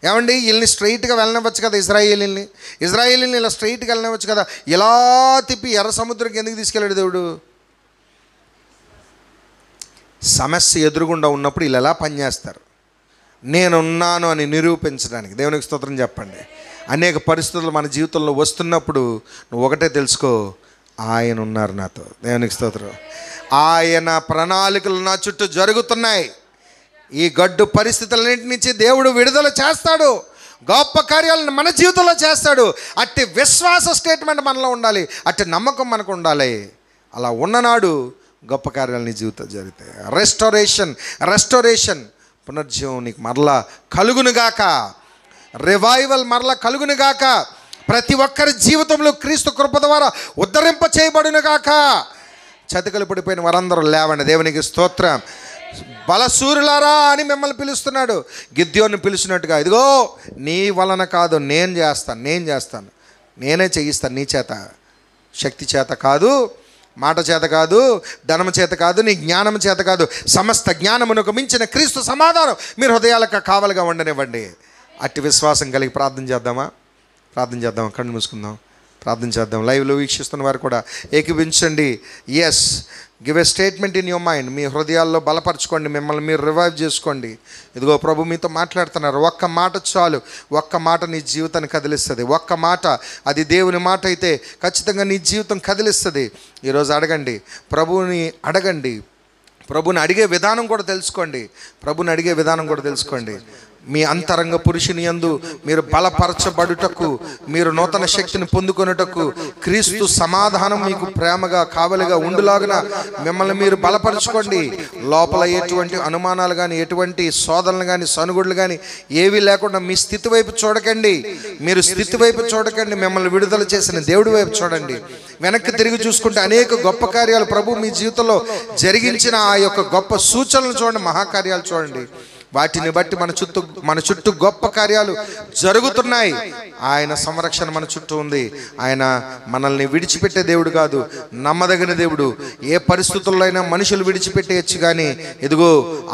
ఏమండి, వీళ్ళని స్ట్రైట్గా వెళ్ళనివ్వచ్చు కదా, ఇజ్రాయేలీని ఇలా స్ట్రైట్గా వెళ్ళనివ్వచ్చు కదా, ఇలా తిప్పి ఎర్ర సముద్రంకి ఎందుకు తీసుకెళ్ళాడు దేవుడు? సమస్య ఎదురుగుండా ఉన్నప్పుడు వీళ్ళు ఎలా పనిచేస్తారు, నేనున్నాను అని నిరూపించడానికి. దేవునికి స్తోత్రం చెప్పండి. అనేక పరిస్థితులు మన జీవితంలో వస్తున్నప్పుడు నువ్వు ఒకటే తెలుసుకో, ఆయన ఉన్నారు నాతో. దేవునికి స్తోత్రం. ఆయన ప్రణాళికలు నా చుట్టూ జరుగుతున్నాయి. ఈ గడ్డు పరిస్థితులన్నింటి నుంచి దేవుడు విడుదల చేస్తాడు, గొప్ప కార్యాలను మన జీవితంలో చేస్తాడు. అట్టి విశ్వాస స్టేట్మెంట్ మనలో ఉండాలి, అట్టి నమ్మకం మనకు ఉండాలి. అలా ఉన్ననాడు గొప్ప కార్యాలు నీ జీవితం జరుగుతాయి. రెస్టోరేషన్ పునర్జీవం నీకు మరలా కలుగునుగాక, రివైవల్ మరలా కలుగునుగాక. ప్రతి ఒక్కరి జీవితంలో క్రీస్తు కృప ద్వారా ఉద్ధరింప చేయబడునుగాక. చతికలు పడిపోయిన వారందరూ లేవండి. దేవునికి స్తోత్రం. బలసూరులారా అని మిమ్మల్ని పిలుస్తున్నాడు, గిద్యోన్ని పిలిచినట్టుగా. ఇదిగో నీ వలన కాదు, నేను చేస్తాను, నేనే చేయిస్తాను. నీ చేత, శక్తి చేత కాదు, మాట చేత కాదు, ధనము చేత కాదు, నీ జ్ఞానం చేత కాదు, సమస్త జ్ఞానమునకు మించిన క్రీస్తు సమాధానం మీరు హృదయాలకు కావలిగా ఉండనివ్వండి. అట్టి విశ్వాసం కలిగి ప్రార్థన చేద్దామా? కళ్ళు మూసుకుందాం, ప్రార్థన చేద్దాం. లైవ్లో వీక్షిస్తున్న వారు కూడా ఏకీవించండి. Yes, give a statement in your mind. మీ హృదయాల్లో బలపరచుకోండి, మిమ్మల్ని మీరు రివైవ్ చేసుకోండి. ఇదిగో ప్రభు మీతో మాట్లాడుతున్నారు. ఒక్క మాట చాలు, ఒక్క మాట నీ జీవితాన్ని కదిలిస్తుంది. ఒక్క మాట, అది దేవుని మాట అయితే ఖచ్చితంగా నీ జీవితం కదిలిస్తుంది. ఈరోజు అడగండి, ప్రభువుని అడగండి. ప్రభుని అడిగే విధానం కూడా తెలుసుకోండి. ప్రభుని అడిగే విధానం కూడా తెలుసుకోండి. మీ అంతరంగ పురుషుని యందు మీరు బలపరచబడుటకు, మీరు నూతన శక్తిని పొందుకొనుటకు, క్రీస్తు సమాధానం మీకు ప్రేమగా కావలిగా ఉండులాగున మిమ్మల్ని మీరు బలపరచుకోండి. లోపల ఎటువంటి అనుమానాలు కానీ, ఎటువంటి శోధనలు కానీ, సనుగుడులు కానీ ఏవి లేకుండా మీ స్థితి వైపు చూడకండి. మీరు స్థితి వైపు చూడకండి, మిమ్మల్ని విడుదల చేసిన దేవుడి వైపు చూడండి. వెనక్కి తిరిగి చూసుకుంటే అనేక గొప్ప కార్యాలు ప్రభు మీ జీవితంలో జరిగించిన ఆ యొక్క గొప్ప సూచనలు చూడండి, మహాకార్యాలు చూడండి. వాటిని బట్టి మన చుట్టూ గొప్ప కార్యాలు జరుగుతున్నాయి. ఆయన సంరక్షణ మన చుట్టూ ఉంది. ఆయన మనల్ని విడిచిపెట్టే దేవుడు కాదు, నమ్మదగిన దేవుడు. ఏ పరిస్థితుల్లో అయినా మనుషులు విడిచిపెట్టేయచ్చు, కానీ ఇదిగో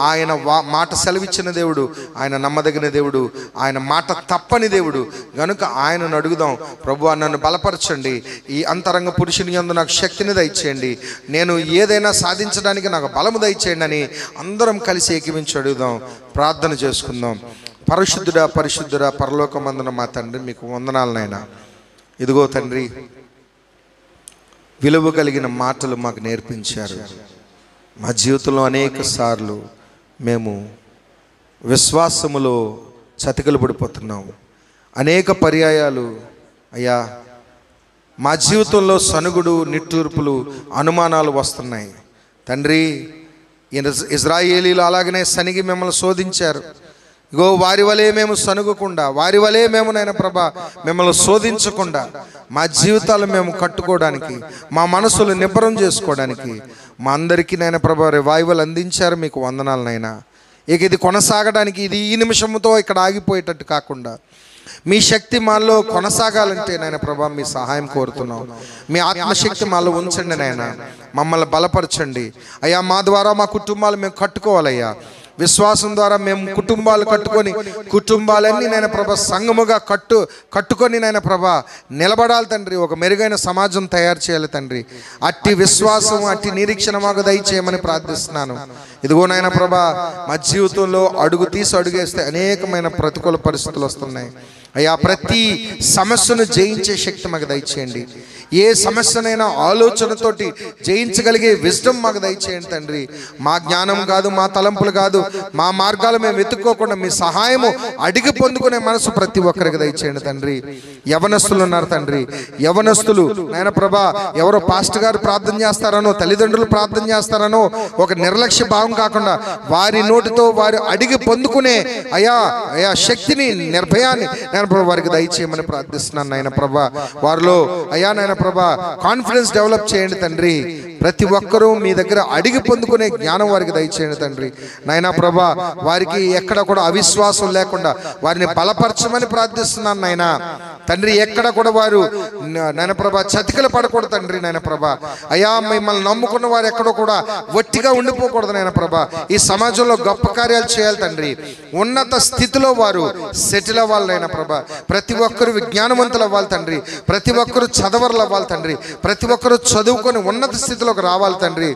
ఆయన మాట సెలవిచ్చిన దేవుడు, ఆయన నమ్మదగిన దేవుడు, ఆయన మాట తప్పని దేవుడు. గనుక ఆయనను అడుగుదాం, ప్రభువా నన్ను బలపరచండి, ఈ అంతరంగ పురుషుని యందు నాకు శక్తిని దయచేయండి, నేను ఏదైనా సాధించడానికి నాకు బలము దయచేయండి అని అందరం కలిసి ఏకీవించి అడుగుదాం. ప్రార్థన చేసుకుందాం. పరిశుద్ధుడా పరిశుద్ధుడా పరలోకమందున మా తండ్రి, మీకు వందనాలనైనా. ఇదిగో తండ్రి, విలువ కలిగిన మాటలు మాకు నేర్పించారు. మా జీవితంలో అనేక సార్లు మేము విశ్వాసములో చతికిలు పడిపోతున్నాము. అనేక పర్యాయాలు అయ్యా మా జీవితంలో సనుగుడు, నిట్టూర్పులు, అనుమానాలు వస్తున్నాయి తండ్రి. ఇజ్రాయేలీలు అలాగనే సనిగి మిమ్మల్ని శోధించారు. ఇగో వారి వలే మేము సనుగకుండా, వారి వలే మేము నాయన ప్రభా మిమ్మల్ని శోధించకుండా మా జీవితాలు మేము కట్టుకోవడానికి, మా మనసులు నిబ్బరం చేసుకోవడానికి మా అందరికీ నాయన ప్రభా రివైవల్ అందించారు. మీకు వందనాలు నాయనా. ఇక ఇది కొనసాగడానికి, ఇది ఈ నిమిషంతో ఇక్కడ ఆగిపోయేటట్టు కాకుండా మీ శక్తి మాలో కొనసాగాలంటే నాయన ప్రభా మీ సహాయం కోరుతున్నాం. మీ ఆత్మశక్తి మాలో ఉంచండి నాయన, మమ్మల్ని బలపరచండి అయ్యా. మా ద్వారా మా కుటుంబాలు మేము కట్టుకోవాలయ్యా. విశ్వాసం ద్వారా మేము కుటుంబాలు కట్టుకొని, కుటుంబాలన్నీ నాయన ప్రభా సంఘముగా కట్టుకొని నాయన ప్రభా నిలబడాలి తండ్రి. ఒక మెరుగైన సమాజం తయారు చేయాలి తండ్రి. అట్టి విశ్వాసం, అట్టి నిరీక్షణ మాకు దయచేయమని ప్రార్థిస్తున్నాను. ఇదిగో నాయన ప్రభా మా జీవితంలో అడుగు తీసి అడుగేస్తే అనేకమైన ప్రతికూల పరిస్థితులు వస్తున్నాయి అయ్యా. ప్రతి సమస్యను జయించే శక్తి మాకు దయచేయండి. ఏ సమస్యనైనా ఆలోచనతోటి జయించగలిగే విజ్డమ్ మాకు దయచేయండి తండ్రి. మా జ్ఞానం కాదు, మా తలంపులు కాదు, మా మార్గాలు మేము వెతుక్కోకుండా మీ సహాయము అడిగి పొందుకునే మనసు ప్రతి ఒక్కరికి దయచేయండి తండ్రి. యవనస్తులు ఉన్నారు తండ్రి, యవనస్తులు నాయన ప్రభా ఎవరో పాస్టర్ గారు ప్రార్థన చేస్తారనో, తల్లిదండ్రులు ప్రార్థన చేస్తారనో ఒక నిర్లక్ష్య భావం కాకుండా వారి నోటితో వారు అడిగి పొందుకునే అయా శక్తిని, నిర్భయాన్ని నాయన ప్రభా వారికి దయచేయమని ప్రార్థిస్తున్నాను నాయన ప్రభా. వారిలో అయా నాయన ప్రభా కాన్ఫిడెన్స్ డెవలప్ చేయండి తండ్రి. ప్రతి ఒక్కరూ మీ దగ్గర అడిగి పొందుకునే జ్ఞానం వారికి దయచేయండి తండ్రి. నాయనా ప్రభా వారికి ఎక్కడ కూడా అవిశ్వాసం లేకుండా వారిని బలపరచమని ప్రార్థిస్తున్నాను నాయనా తండ్రి. ఎక్కడ కూడా వారు నాయన ప్రభా చతికిలు పడకూడదు తండ్రి. నాయన ప్రభా అయ్యా మిమ్మల్ని నమ్ముకున్న వారు ఎక్కడో కూడా ఒట్టిగా ఉండిపోకూడదు నాయన ప్రభా. ఈ సమాజంలో గొప్ప కార్యాలు చేయాలి తండ్రి. ఉన్నత స్థితిలో వారు సెటిల్ అవ్వాలి నాయన ప్రభా. ప్రతి ఒక్కరు విజ్ఞానవంతులు అవ్వాలి తండ్రి. ప్రతి ఒక్కరు చదవర్లు అవ్వాలి తండ్రి. ప్రతి ఒక్కరు చదువుకొని ఉన్నత స్థితిలోకి రావాలి తండ్రి.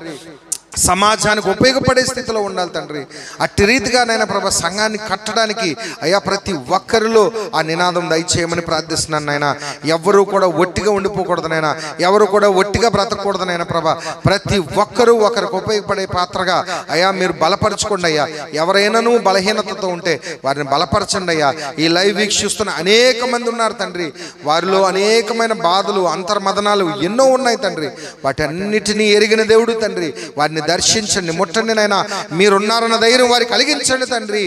సమాజానికి ఉపయోగపడే స్థితిలో ఉండాలి తండ్రి. అట్టి రీతిగా నాయన ప్రభా సంఘాన్ని కట్టడానికి అయ్యా ప్రతి ఒక్కరిలో ఆ నినాదం దయచేయమని ప్రార్థిస్తున్నాను నాయన. ఎవరు కూడా ఒట్టిగా ఉండిపోకూడదు నాయన, ఎవరు కూడా ఒట్టిగా బ్రతకూడదు నాయన ప్రభా. ప్రతి ఒక్కరూ ఒకరికి ఉపయోగపడే పాత్రగా అయ్యా మీరు బలపరచుకోండి అయ్యా. ఎవరైనాను బలహీనతతో ఉంటే వారిని బలపరచండి అయ్యా. ఈ లైవ్ వీక్షిస్తున్న అనేక మంది ఉన్నారు తండ్రి, వారిలో అనేకమైన బాధలు, అంతర్మదనాలు ఎన్నో ఉన్నాయి తండ్రి. వాటన్నిటినీ ఎరిగిన దేవుడు తండ్రి. వారిని దర్శించండి, ముట్టండి నాయనా. మీరున్నారన్న ధైర్యం వారికి కలిగించండి తండ్రి.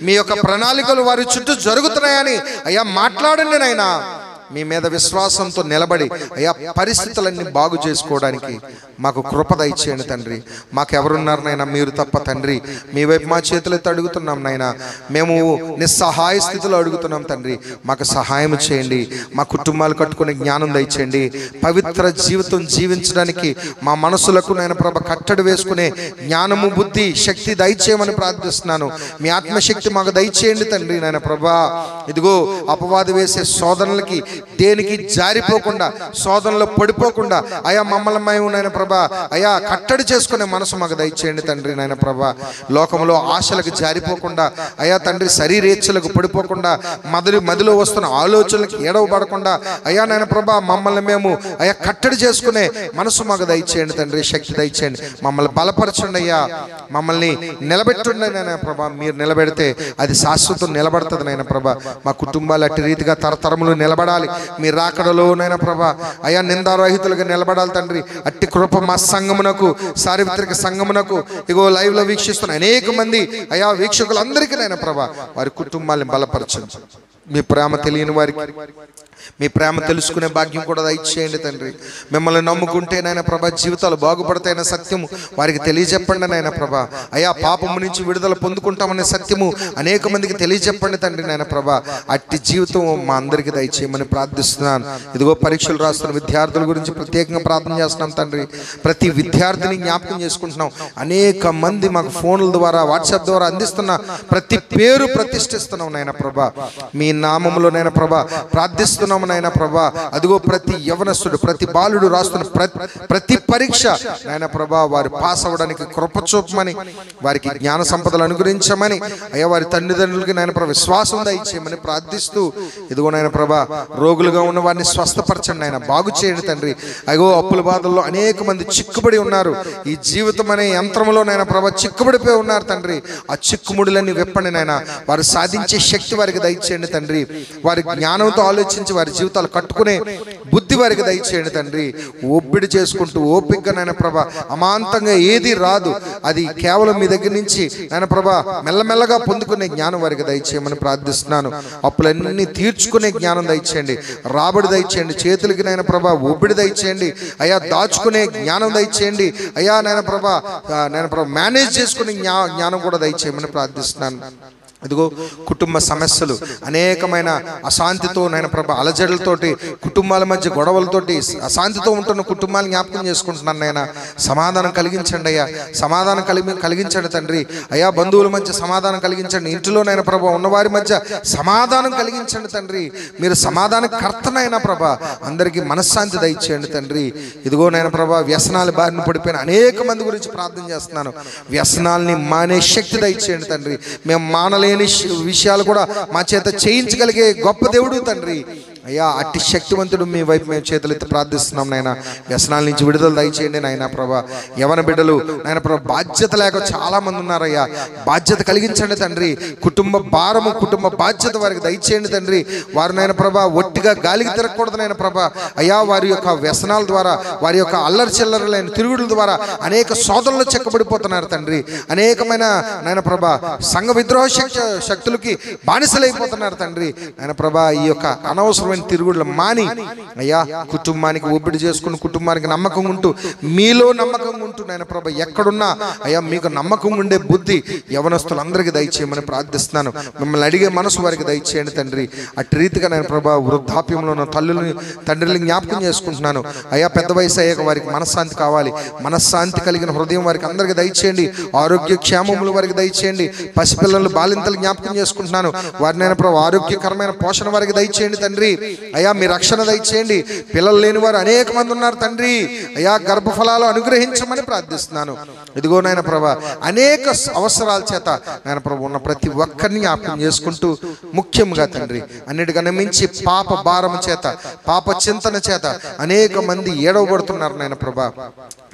మీ యొక్క ప్రణాళికలు వారి చుట్టూ జరుగుతున్నాయని అయ్యా మాట్లాడండి నాయనా. మీ మీద విశ్వాసంతో నిలబడి అయ్యా పరిస్థితులన్నీ బాగు చేసుకోవడానికి మాకు కృప దయచేయండి తండ్రి. మాకెవరున్నారు నాయనా మీరు తప్ప తండ్రి. మీ వైపు మా చేతులెత్తి అడుగుతున్నాం నాయనా. మేము నిస్సహాయ స్థితిలో అడుగుతున్నాం తండ్రి. మాకు సహాయం చేయండి. మా కుటుంబాలు కట్టుకునే జ్ఞానం దయచేయండి. పవిత్ర జీవితం జీవించడానికి మా మనసులకు నాయన ప్రభ కట్టడి వేసుకునే జ్ఞానము, బుద్ధి, శక్తి దయచేయమని ప్రార్థిస్తున్నాను. మీ ఆత్మశక్తి మాకు దయచేయండి తండ్రి. నాయన ప్రభా ఇదిగో అపవాది వేసే శోధనలకి దేనికి జారిపోకుండా, శోధనలో పడిపోకుండా అయా మమ్మల్ని మేము నాయన ప్రభా అయా కట్టడి చేసుకునే మనసు మాకు దయచేయండి తండ్రి. నాయన ప్రభా లోకంలో ఆశలకు జారిపోకుండా అయా తండ్రి, శరీరేచ్ఛలకు పడిపోకుండా, మదిలో వస్తున్న ఆలోచనలకు ఏడవబడకుండా అయా నాయన ప్రభా మమ్మల్ని మేము అయా కట్టడి చేసుకునే మనసు మాకు దయచేయండి తండ్రి. శక్తి దయచేయండి, మమ్మల్ని బలపరచండి అయ్యా, మమ్మల్ని నిలబెట్టండి నాయన ప్రభా. మీరు నిలబెడితే అది శాశ్వతం నిలబడుతుంది నాయన ప్రభా. మా కుటుంబాలు అట్టి రీతిగా తరతరములు నిలబడాలి. మీ రాకడలో నాయన ప్రభా అయా నిందారహితులుగా నిలబడాలి తండ్రి. అట్టి కృప మా సంఘమునకు, సార్వత్రిక సంఘమునకు, ఇగో లైవ్ లో వీక్షిస్తున్న అనేక మంది అయా వీక్షకులందరికీ నాయన ప్రభా వారి కుటుంబాలను బలపరచండి. మీ ప్రేమ తెలియని వారికి మీ ప్రేమ తెలుసుకునే భాగ్యం కూడా దయచేయండి తండ్రి. మిమ్మల్ని నమ్ముకుంటే నాయన ప్రభా జీవితాలు బాగుపడతాయన్న సత్యము వారికి తెలియజెప్పండి నాయన ప్రభా. అయా పాపము నుంచి విడుదల పొందుకుంటామనే సత్యము అనేక మందికి తెలియజెప్పండి తండ్రి. నాయన ప్రభా అట్టి జీవితం మా అందరికీ దయచేయమని ప్రార్థిస్తున్నాను. ఇదిగో పరీక్షలు రాస్తున్న విద్యార్థుల గురించి ప్రత్యేకంగా ప్రార్థన చేస్తున్నాం తండ్రి. ప్రతి విద్యార్థిని జ్ఞాపకం చేసుకుంటున్నాం. అనేక మంది మాకు ఫోన్ల ద్వారా, వాట్సాప్ ద్వారా అందిస్తున్న ప్రతి పేరు ప్రతిష్ఠిస్తున్నాం నాయన ప్రభా. మీ నామములో నాయన ప్రభా ప్రార్థిస్తున్నాం నాయన ప్రభా. అదిగో ప్రతి యవనస్తుడు, ప్రతి బాలుడు రాస్తున్న ప్రతి పరీక్ష నాయన ప్రభా వారు పాస్ అవ్వడానికి కృప చూపమని, వారికి జ్ఞాన సంపదలు అనుగ్రహించమని అయ్యా వారి తల్లిదండ్రులకి నాయన ప్రభా విశ్వాసం దయచేయమని ప్రార్థిస్తూ, ఇదిగో నాయన ప్రభా రోగులుగా ఉన్న వారిని స్వస్థపరచండి ఆయన, బాగు చేయండి తండ్రి. అయ్యో అప్పుల బాధల్లో అనేక మంది చిక్కుబడి ఉన్నారు. ఈ జీవితం అనే యంత్రంలో నాయన ప్రభా చిక్కుబడిపోయి ఉన్నారు తండ్రి. ఆ చిక్కుముడులన్నీ విప్పండి నాయన. వారు సాధించే శక్తి వారికి దయచేయండి తండ్రి. వారి జ్ఞానంతో ఆలోచించి వారి జీవితాలు కట్టుకునే బుద్ధి వారికి దయచేయండి తండ్రి. ఒబ్బిడి చేసుకుంటూ ఓపికగా నాయన ప్రభా అమాంతంగా ఏది రాదు, అది కేవలం మీ దగ్గర నుంచి నాయన ప్రభా మెల్లమెల్లగా పొందుకునే జ్ఞానం వారికి దయచేయమని ప్రార్థిస్తున్నాను. అప్పులన్నీ తీర్చుకునే జ్ఞానం దయచేయండి, రాబడి దయచేయండి, చేతులకి నాయన ప్రభా ఒబ్బిడి దయచేయండి అయ్యా, దాచుకునే జ్ఞానం దయచేయండి అయ్యా నాయన ప్రభా మేనేజ్ చేసుకునే జ్ఞానం కూడా దయచేయమని ప్రార్థిస్తున్నాను. ఇదిగో కుటుంబ సమస్యలు, అనేకమైన అశాంతితో నాయన ప్రభా అలజడులతోటి, కుటుంబాల మధ్య గొడవలతోటి అశాంతితో ఉంటున్న కుటుంబాలను జ్ఞాపకం చేసుకుంటున్నాను నాయన. సమాధానం కలిగించండి అయ్యా, సమాధానం కలిగించండి తండ్రి. అయ్యా బంధువుల మధ్య సమాధానం కలిగించండి, ఇంటిలో నాయన ప్రభా ఉన్నవారి మధ్య సమాధానం కలిగించండి తండ్రి. మీరు సమాధాన కర్తనైనా ప్రభా అందరికీ మనశ్శాంతి దయచేయండి తండ్రి. ఇదిగో నాయన ప్రభా వ్యసనాల బారిన పడిపోయిన అనేక మంది గురించి ప్రార్థన చేస్తున్నాను. వ్యసనాల్ని మానే శక్తి దయచేయండి తండ్రి. మేము మానలేని విషయాలు కూడా మా చేత చేయించగలిగే గొప్ప దేవుడు తండ్రి. అయ్యా అట్టి శక్తివంతుడు మీ వైపు మేము చేతులెత్తి ప్రార్థిస్తున్నాం నాయన. వ్యసనాల నుంచి విడుదల దయచేయండి నాయన ప్రభా. యవన బిడ్డలు నాయన ప్రభా బాధ్యత లేక చాలా మంది ఉన్నారయ్యా, బాధ్యత కలిగించండి తండ్రి. కుటుంబ భారము, కుటుంబ బాధ్యత వారికి దయచేయండి తండ్రి. వారు నాయన ప్రభా ఒట్టిగా గాలికి తిరగకూడదు నాయన ప్రభా. అయ్యా వారి యొక్క వ్యసనాల ద్వారా, వారి యొక్క అల్లరి చిల్లరలైన తిరుగుడుల ద్వారా అనేక సోదరులు చెక్కబడిపోతున్నారు తండ్రి. అనేకమైన నాయన ప్రభా సంఘ విద్రోహ శక్తులకి బానిసలైపోతున్నారు తండ్రి. నాయన ప్రభా ఈ యొక్క అనవసరమైన తిరుగుడులు మాని అయ్యా కుటుంబానికి ఒబ్బిడి చేసుకుని, కుటుంబానికి నమ్మకం ఉంటూ, మీలో నమ్మకం ఉంటూ నాయన ప్రభా ఎక్కడున్నా అయ్యా మీకు నమ్మకం ఉండే బుద్ధి యవనస్తులందరికీ దయచేయమని ప్రార్థిస్తున్నాను. మిమ్మల్ని అడిగే మనసు వారికి దయచేయండి తండ్రి. అట్టి రీతిగా నాయన ప్రభా వృద్ధాప్యంలో ఉన్న తల్లుల్ని, తండ్రిని జ్ఞాపకం చేసుకుంటున్నాను అయ్యా. పెద్ద వయసు అయ్యాక వారికి మనశ్శాంతి కావాలి, మనశ్శాంతి కలిగిన హృదయం వారికి అందరికీ దయచేయండి. ఆరోగ్య క్షేమములు వారికి దయచేయండి. పసిపిల్లలు, బాలింతలు జ్ఞాపకం చేసుకుంటున్నాను. వారినైనా ప్రభు ఆరోగ్యకరమైన పోషణ వారికి దయచేయండి తండ్రి. అయ్యా మీ రక్షణ దయచేయండి. పిల్లలు లేని వారు అనేక మంది ఉన్నారు తండ్రి. అయ్యా గర్భఫలాలు అనుగ్రహించమని ప్రార్థిస్తున్నాను. ఇదిగో నాయన ప్రభా అనేక అవసరాల చేత నాయన ప్రభు ఉన్న ప్రతి ఒక్కరిని జ్ఞాపకం చేసుకుంటూ, ముఖ్యంగా తండ్రి అన్నిటికన్నా మించి పాప భారం చేత, పాప చింతన చేత అనేక మంది ఏడవబడుతున్నారు నాయన ప్రభా.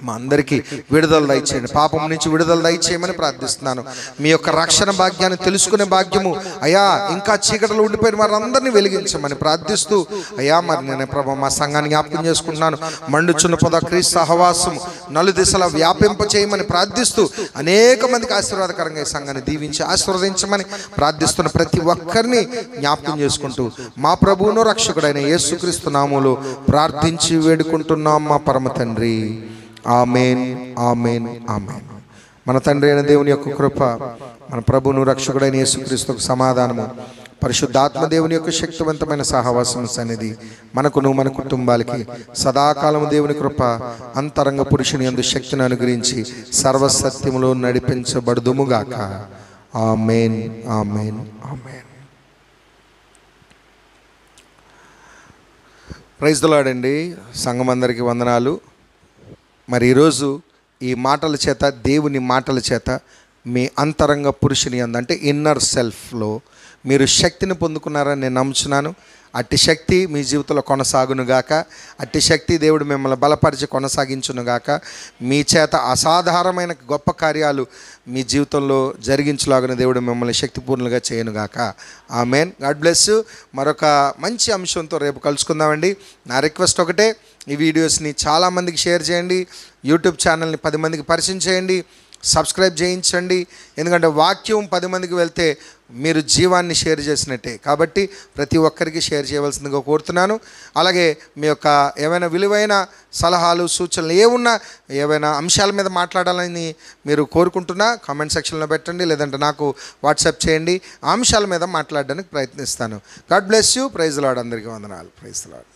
మా అందరికీ విడుదల దయచేయండి, పాపం నుంచి విడుదల దయచేయమని ప్రార్థిస్తున్నాను. మీ యొక్క రక్షణ భాగ్యాన్ని తెలుసుకునే భాగ్యము అయ్యా ఇంకా చీకటిలో ఉండిపోయిన వారందరినీ వెలిగించమని ప్రార్థిస్తూ అయ్యా మరి నేను ప్రభా మా సంఘాన్ని జ్ఞాపకం చేసుకుంటున్నాను. మండుచున్న పద క్రీస్తు సహవాసం నలుదిశలా వ్యాపింప చేయమని ప్రార్థిస్తూ అనేక మందికి ఆశీర్వాదకరంగా ఈ సంఘాన్ని దీవించి ఆశీర్వదించమని ప్రార్థిస్తున్న ప్రతి ఒక్కరిని జ్ఞాపకం చేసుకుంటూ మా ప్రభువును రక్షకుడైన యేసుక్రీస్తు నామములో ప్రార్థించి వేడుకుంటున్నాం మా పరమ తండ్రి. ఆమేన్, ఆమేన్, ఆమేన్. మన తండ్రి అయిన దేవుని యొక్క కృప, మన ప్రభువును రక్షకుడైన యేసుక్రీస్తుకు సమాధానము, పరిశుద్ధాత్మ దేవుని యొక్క శక్తివంతమైన సహవాసం సన్నిధి మనకును మన కుటుంబాలకి సదాకాలము దేవుని కృప అంతరంగ పురుషుని యందు శక్తిని అనుగ్రహించి సర్వసత్యములో నడిపించబడుదుముగాక. ఆమేన్, ఆమేన్, ఆమేన్. ప్రైజ్ ది లార్డ్ అండి. సంఘం అందరికీ వందనాలు. మరి ఈరోజు ఈ మాటల చేత, దేవుని మాటల చేత మీ అంతరంగ పురుషుని యందు అంటే ఇన్నర్ సెల్ఫ్లో మీరు శక్తిని పొందుకున్నారని నేను నమ్ముచున్నాను. అట్టి శక్తి మీ జీవితంలో కొనసాగునుగాక. అట్టి శక్తి దేవుడు మిమ్మల్ని బలపరిచి కొనసాగించునుగాక. మీ చేత అసాధారణమైన గొప్ప కార్యాలు మీ జీవితంలో జరిగించలాగిన దేవుడు మిమ్మల్ని శక్తిపూర్ణులుగా చేయనుగాక. ఆమేన్. God bless you. మరొక మంచి అంశంతో రేపు కలుసుకుందామండి. నా రిక్వెస్ట్ ఒకటే, ఈ వీడియోస్ని చాలామందికి షేర్ చేయండి. యూట్యూబ్ ఛానల్ని 10 మందికి పరిచయం చేయండి. సబ్స్క్రైబ్ చేయించండి. ఎందుకంటే వాక్యం 10 మందికి వెళ్తే మీరు జీవాన్ని షేర్ చేసినట్టే. కాబట్టి ప్రతి ఒక్కరికి షేర్ చేయవలసిందిగా కోరుతున్నాను. అలాగే మీ యొక్క ఏమైనా విలువైన సలహాలు, సూచనలు ఏమున్నా, ఏవైనా అంశాల మీద మాట్లాడాలని మీరు కోరుకుంటున్నా కామెంట్ సెక్షన్లో పెట్టండి, లేదంటే నాకు వాట్సాప్ చేయండి. ఆ అంశాల మీద మాట్లాడడానికి ప్రయత్నిస్తాను. God bless you. Praise the Lord. అందరికీ వందనాలు. Praise the lord.